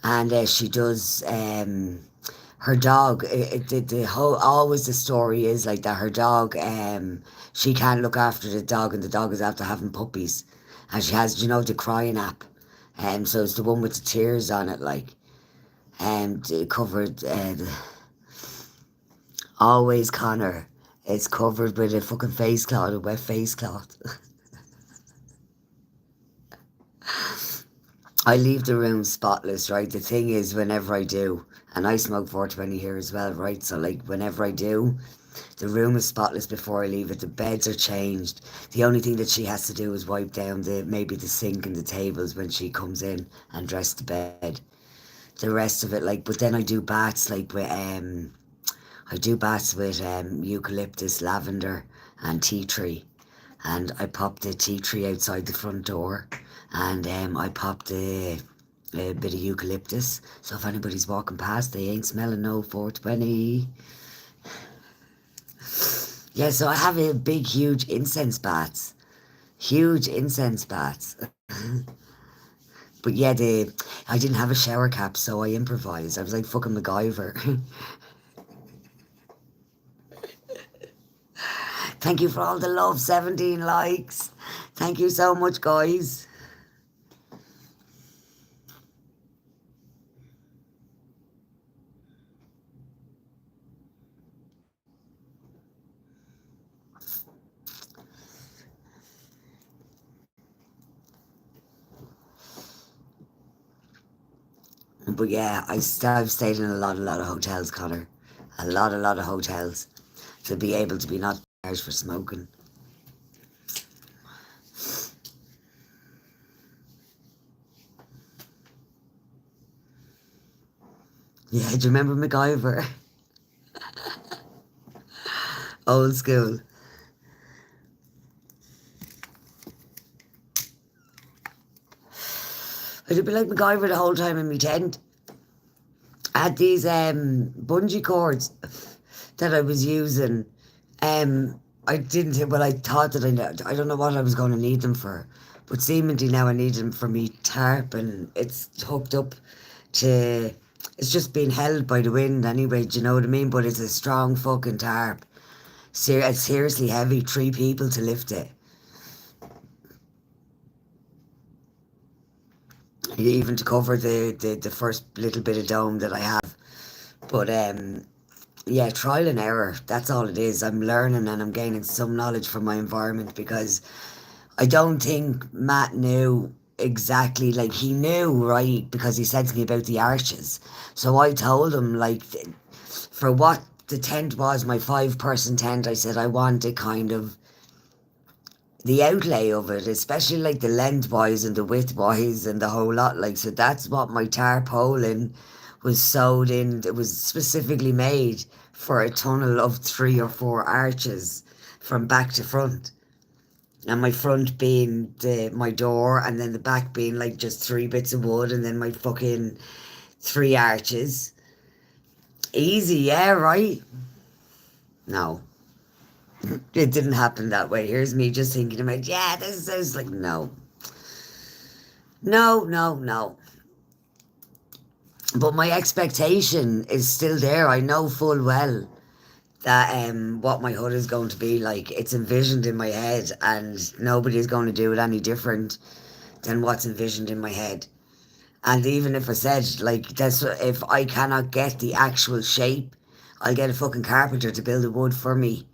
and she does her dog. The whole always the story is like that. Her dog she can't look after the dog, and the dog is after having puppies, and she has the crying app, so it's the one with the tears on it, like covered always Connor. It's covered with a fucking face cloth, a wet face cloth. I leave the room spotless, right? The thing is, whenever I do, and I smoke 420 here as well, right? So, like, whenever I do, the room is spotless before I leave it. The beds are changed. The only thing that she has to do is wipe down maybe the sink and the tables when she comes in and dress the bed. The rest of it, like, but then I do baths, like, with eucalyptus, lavender, and tea tree. And I pop the tea tree outside the front door, and I pop a bit of eucalyptus. So if anybody's walking past, they ain't smelling no 420. Yeah, so I have a big, huge incense bats. Huge incense bats. But yeah, I didn't have a shower cap, so I improvised. I was like fucking MacGyver. Thank you for all the love, 17 likes. Thank you so much, guys. But yeah, I've stayed in a lot of hotels, Connor. A lot of hotels. To be able to be not charged for smoking. Yeah, do you remember MacGyver? Old school. I'd be like MacGyver the whole time in my tent. I had these bungee cords that I was using. I didn't, well, I thought that I don't know what I was going to need them for. But seemingly now I need them for me tarp, and it's hooked up to, it's just being held by the wind anyway, do you know what I mean? But it's a strong fucking tarp. It's seriously heavy, 3 people to lift it. Even to cover the first little bit of dome that I have. But yeah, trial and error. That's all it is. I'm learning and I'm gaining some knowledge from my environment, because I don't think Matt knew exactly, like he knew, right? Because he said to me about the arches. So I told him, like, for what the tent was, my 5-person tent, I said I wanted kind of the outlay of it, especially like the lengthwise and the widthwise and the whole lot. Like, so that's what my tarpaulin was sewed in. It was specifically made for a tunnel of 3 or 4 arches from back to front. And my front being my door, and then the back being like just 3 bits of wood, and then my fucking 3 arches. Easy, yeah, right? No. It didn't happen that way. Here's me just thinking about, yeah, this is like, no. No, no, no. But my expectation is still there. I know full well that what my hood is going to be like. It's envisioned in my head, and nobody is going to do it any different than what's envisioned in my head. And even if I said, like, that's if I cannot get the actual shape, I'll get a fucking carpenter to build the wood for me.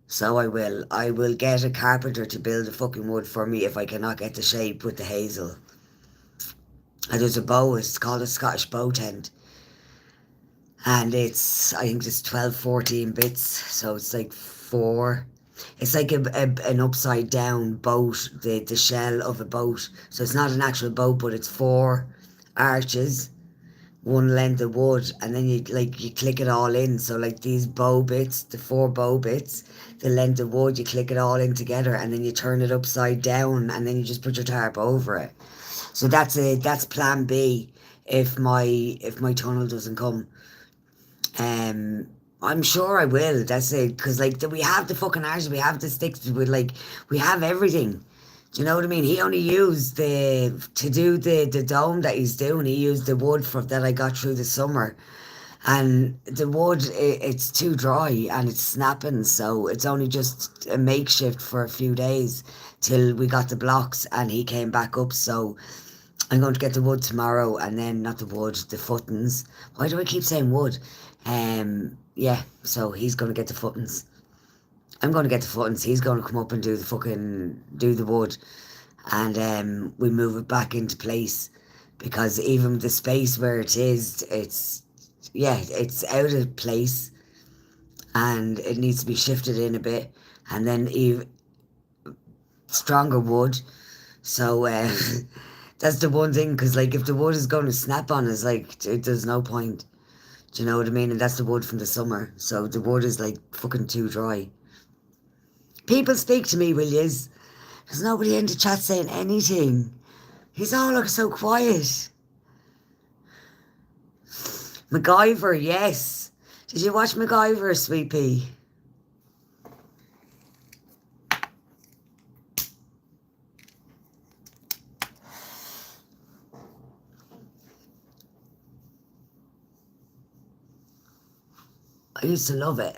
So I will. I will get a carpenter to build a fucking wood for me if I cannot get the shape with the hazel. And there's a bow, it's called a Scottish bow tent. And I think it's 12, 14 bits. So it's like 4. It's like an upside down boat, the shell of a boat. So it's not an actual boat, but it's 4 arches, 1 length of wood, and then you click it all in. So like these bow bits, the 4 bow bits, the length of wood, you click it all in together, and then you turn it upside down, and then you just put your tarp over it. So that's plan B if my tunnel doesn't come. I'm sure I will. That's it. Because like we have the fucking arches, we have the sticks, we have everything. Do you know what I mean? He only used to do the dome that he's doing. He used the wood that I got through the summer, and the wood it's too dry and it's snapping. So it's only just a makeshift for a few days till we got the blocks and he came back up. So I'm going to get the wood tomorrow, and then not the wood, the footings. Why do I keep saying wood? Yeah, so he's going to get the footings. I'm going to get the footings. He's going to come up and do the wood, and we move it back into place, because even the space where it is, it's out of place, and it needs to be shifted in a bit, and then even stronger wood. So that's the one thing, because like if the wood is going to snap on us, like there's no point. Do you know what I mean? And that's the wood from the summer. So the wood is like fucking too dry. People speak to me, will yous? There's nobody in the chat saying anything. He's all look so quiet. MacGyver, yes. Did you watch MacGyver, Sweet Pea? I used to love it.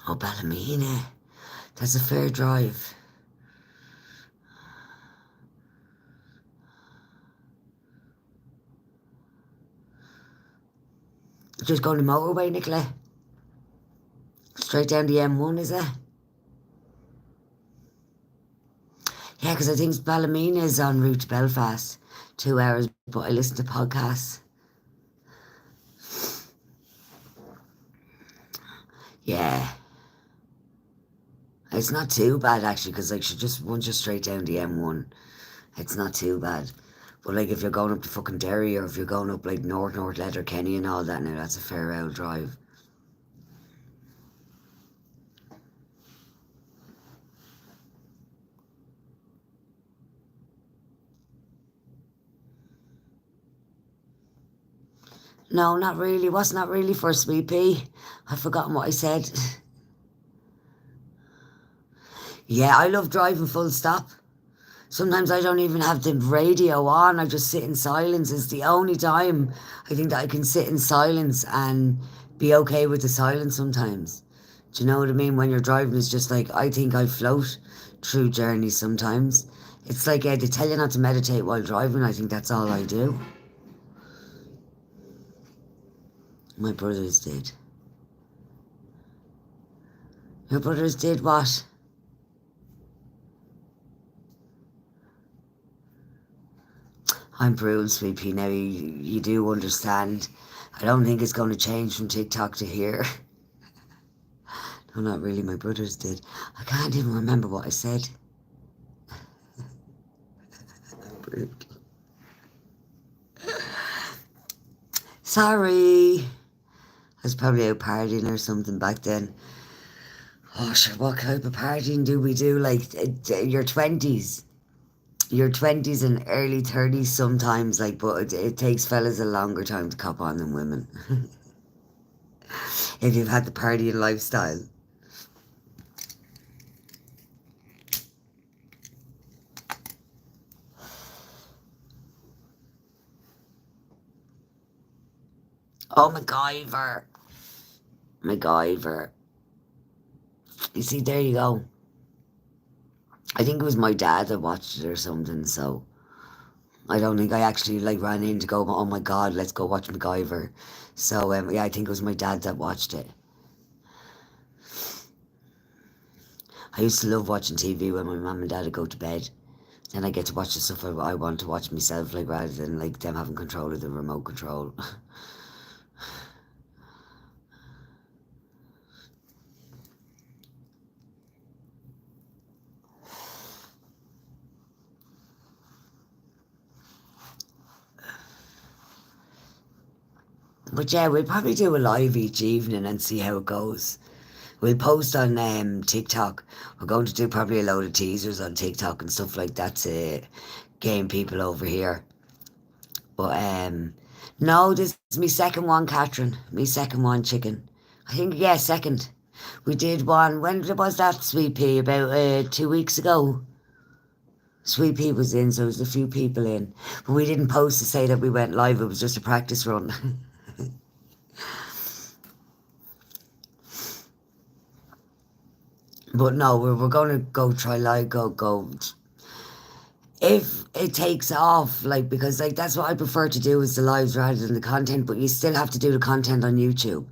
Oh, Ballymena. That's a fair drive. Just going the motorway, Nicola? Straight down the M1, is it? Yeah, because I think Ballymena is en route to Belfast. 2 hours, but I listen to podcasts. Yeah. It's not too bad, actually, because like, once you're straight down the M1, it's not too bad. But like if you're going up to fucking Derry, or if you're going up like North Letterkenny and all that, now that's a fair old drive. No, not really. What's not really for Sweet Pea? I've forgotten what I said. Yeah, I love driving full stop. Sometimes I don't even have the radio on. I just sit in silence. It's the only time I think that I can sit in silence and be okay with the silence sometimes. Do you know what I mean? When you're driving, it's just like, I think I float through journeys sometimes. It's like they tell you not to meditate while driving. I think that's all I do. My brothers did. Your brothers did what? I'm brutal, Sweet Pea. Now you do understand. I don't think it's going to change from TikTok to here. No, not really. My brothers did. I can't even remember what I said. Brutal. Sorry. I was probably out partying or something back then. Oh, sure. What type of partying do we do? Like your 20s? Your 20s and early 30s sometimes, like, but it takes fellas a longer time to cop on than women. If you've had the partying lifestyle. Oh, MacGyver. MacGyver. You see, there you go. I think it was my dad that watched it or something, so I don't think I actually like ran in to go, oh my god, let's go watch MacGyver. So yeah, I think it was my dad that watched it. I used to love watching TV when my mum and dad would go to bed. Then I get to watch the stuff I want to watch myself, like rather than like them having control of the remote control. But yeah, we'll probably do a live each evening and see how it goes. We'll post on TikTok. We're going to do probably a load of teasers on TikTok and stuff like that to gain people over here. But no, this is my second one, Catherine. My second one, chicken. I think yeah, second. We did one. When was that, Sweet Pea? About 2 weeks ago. Sweet Pea was in, so there was a few people in. But we didn't post to say that we went live. It was just a practice run. But no, we're going to go try live, go. If it takes off, like, because, like, that's what I prefer to do is the lives rather than the content, but you still have to do the content on YouTube.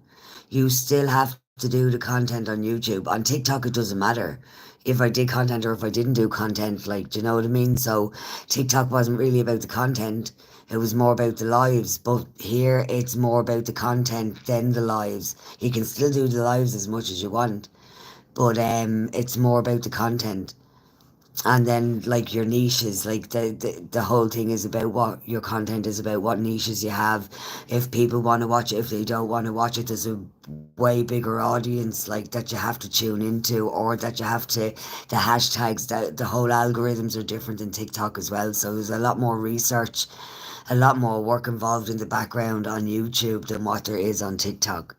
You still have to do the content on YouTube. On TikTok, it doesn't matter if I did content or if I didn't do content, like, do you know what I mean? So TikTok wasn't really about the content. It was more about the lives, but here it's more about the content than the lives. You can still do the lives as much as you want, but it's more about the content. And then like your niches, like the whole thing is about what your content is about, what niches you have. If people want to watch it, if they don't want to watch it, there's a way bigger audience like that you have to tune into, or that you have to, the hashtags, the whole algorithms are different in TikTok as well, so there's a lot more research, a lot more work involved in the background on YouTube than what there is on TikTok.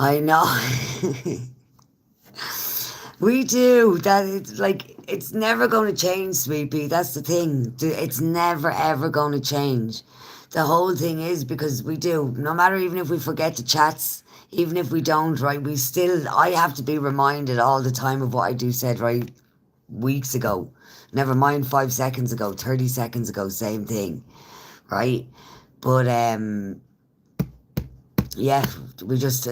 I know. We do. That it's like it's never going to change, Sweet Pea. That's the thing. It's never ever going to change. The whole thing is because we do. No matter even if we forget the chats, even if we don't, right? We still. I have to be reminded all the time of what I do said right weeks ago. Never mind 5 seconds ago, 30 seconds ago, same thing, right? But yeah, we just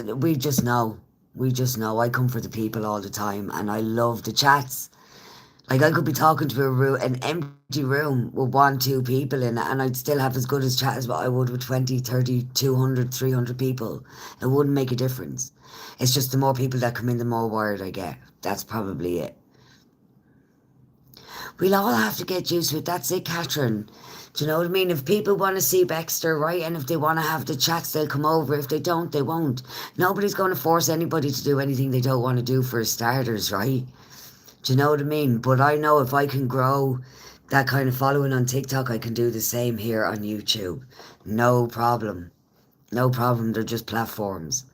know. We just know. I come for the people all the time, and I love the chats. Like I could be talking to an empty room with one, two people in it, and I'd still have as good as chat as what I would with 20, 30, 200, 300 people. It wouldn't make a difference. It's just the more people that come in, the more word I get. That's probably it. We'll all have to get used to it. That's it, Catherine. Do you know what I mean? If people want to see Baxter, right, and if they want to have the chats, they'll come over. If they don't, they won't. Nobody's going to force anybody to do anything they don't want to do for starters, right? Do you know what I mean? But I know if I can grow that kind of following on TikTok, I can do the same here on YouTube. No problem. No problem. They're just platforms.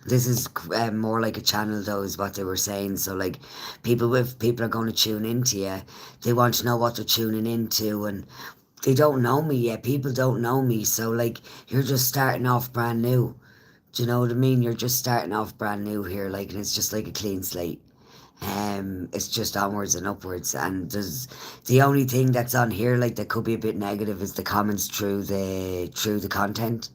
This is more like a channel, though, is what they were saying. So, like, if people are going to tune into you, they want to know what they're tuning into, and they don't know me yet. People don't know me, so like, you're just starting off brand new. Do you know what I mean? You're just starting off brand new here, like, and it's just like a clean slate. It's just onwards and upwards, and there's the only thing that's on here like that could be a bit negative is the comments through the content.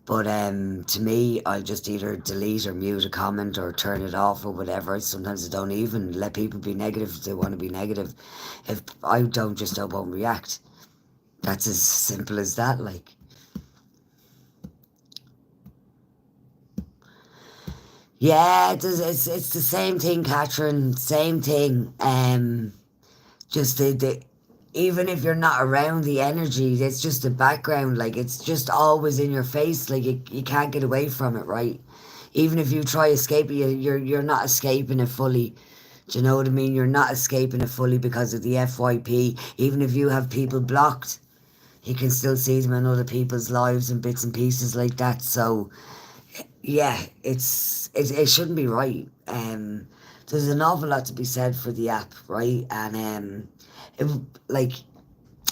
But to me, I'll just either delete or mute a comment or turn it off or whatever. Sometimes I don't even let people be negative if they want to be negative. If I don't, just I won't react. That's as simple as that. Like, yeah, it's the same thing, Catherine. Same thing. Just the even if you're not around the energy, it's just the background. Like it's just always in your face. Like you can't get away from it, right? Even if you try escape it, you're not escaping it fully. Do you know what I mean? You're not escaping it fully because of the FYP. Even if you have people blocked, you can still see them in other people's lives and bits and pieces like that. So yeah, it shouldn't be right. There's an awful lot to be said for the app, right? And it like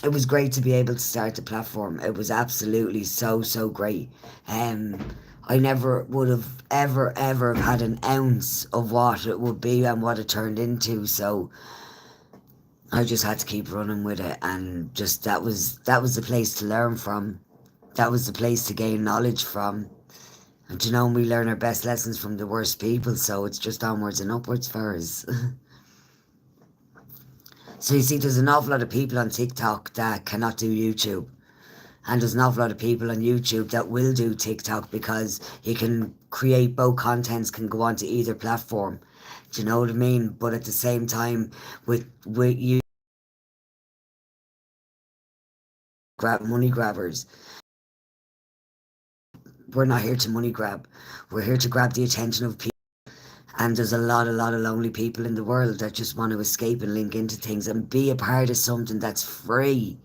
it was great to be able to start the platform. It was absolutely so great. Um, I never would have ever had an ounce of what it would be and what it turned into. So I just had to keep running with it, and just that was the place to learn from. That was the place to gain knowledge from. And you know, we learn our best lessons from the worst people, so it's just onwards and upwards for us. So you see, there's an awful lot of people on TikTok that cannot do YouTube. And there's an awful lot of people on YouTube that will do TikTok because you can create both contents can go onto either platform. Do you know what I mean? But at the same time, with you grab money grabbers, we're not here to money grab. We're here to grab the attention of people. And there's a lot of lonely people in the world that just want to escape and link into things and be a part of something that's free,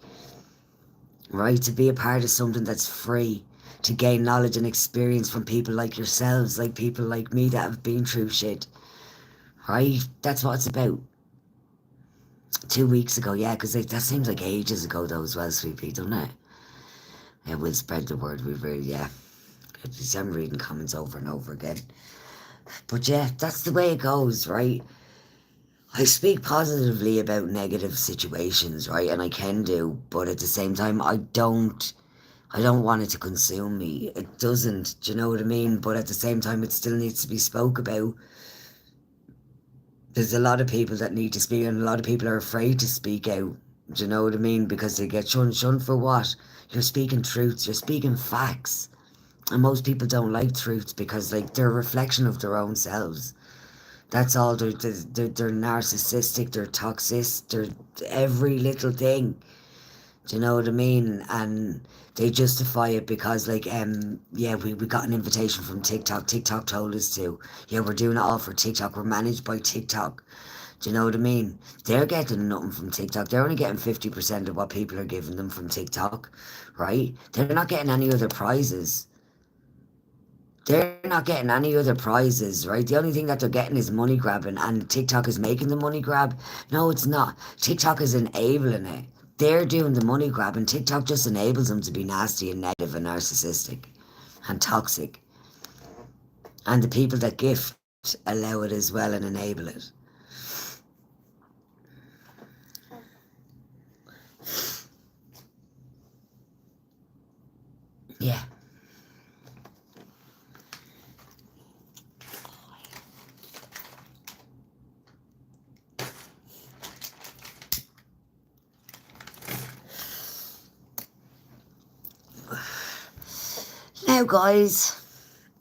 right? To be a part of something that's free, to gain knowledge and experience from people like yourselves, like people like me that have been through shit, right? That's what it's about. 2 weeks ago, yeah, because that seems like ages ago, though, as well, Sweet Pea, doesn't it? It will spread the word. We really, yeah. I'm reading comments over and over again. But yeah, that's the way it goes, right? I speak positively about negative situations, right? And I can do, but at the same time, I don't want it to consume me. It doesn't, do you know what I mean? But at the same time, it still needs to be spoke about. There's a lot of people that need to speak, and a lot of people are afraid to speak out. Do you know what I mean? Because they get shunned for what? You're speaking truths, you're speaking facts. And most people don't like truths because like they're a reflection of their own selves. That's all. They're narcissistic, they're toxic, they're every little thing. Do you know what I mean? And they justify it because like yeah, we got an invitation from TikTok. TikTok told us to. Yeah, we're doing it all for TikTok. We're managed by TikTok. Do you know what I mean? They're getting nothing from TikTok. They're only getting 50% of what people are giving them from TikTok, right? They're not getting any other prizes. They're not getting any other prizes, right? The only thing that they're getting is money grabbing, and TikTok is making the money grab. No, it's not. TikTok is enabling it. They're doing the money grab, and TikTok just enables them to be nasty and negative and narcissistic and toxic. And the people that gift allow it as well and enable it. Yeah. Now, guys,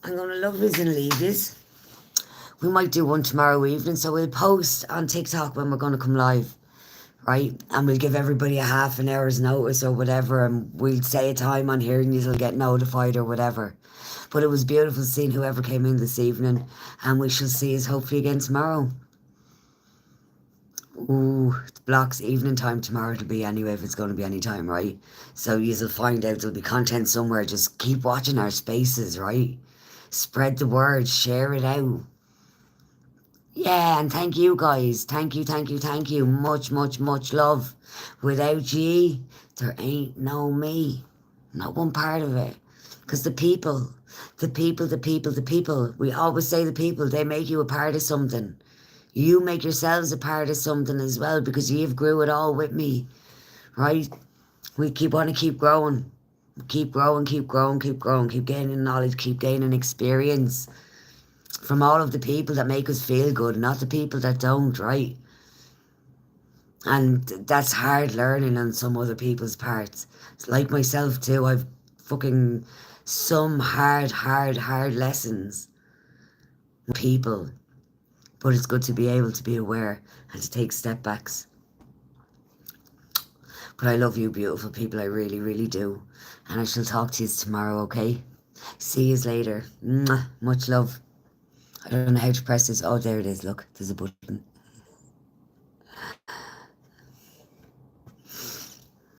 I'm going to love this and leave this. We might do one tomorrow evening, so we'll post on TikTok when we're going to come live, right? And we'll give everybody a half an hour's notice or whatever, and we'll say a time on here and you'll get notified or whatever. But it was beautiful seeing whoever came in this evening, and we shall see us hopefully again tomorrow. Ooh, the blocks evening time tomorrow it'll be anyway, if it's going to be any time, right? So you'll find out there'll be content somewhere. Just keep watching our spaces, right? Spread the word, share it out. Yeah, and thank you guys. Thank you, thank you, thank you. Much love. Without ye, there ain't no me. Not one part of it. Because the people, The people, the people, the people. We always say the people, they make you a part of something. You make yourselves a part of something as well because you've grew it all with me, right? We want to keep growing. Keep growing, keep growing, keep growing, keep gaining knowledge, keep gaining experience from all of the people that make us feel good, not the people that don't, right? And that's hard learning on some other people's parts. It's like myself too. I've fucking some hard lessons with people. But it's good to be able to be aware and to take step backs. But I love you, beautiful people. I really, really do. And I shall talk to you tomorrow, okay? See you later. Mwah. Much love. I don't know how to press this. Oh, there it is. Look, there's a button.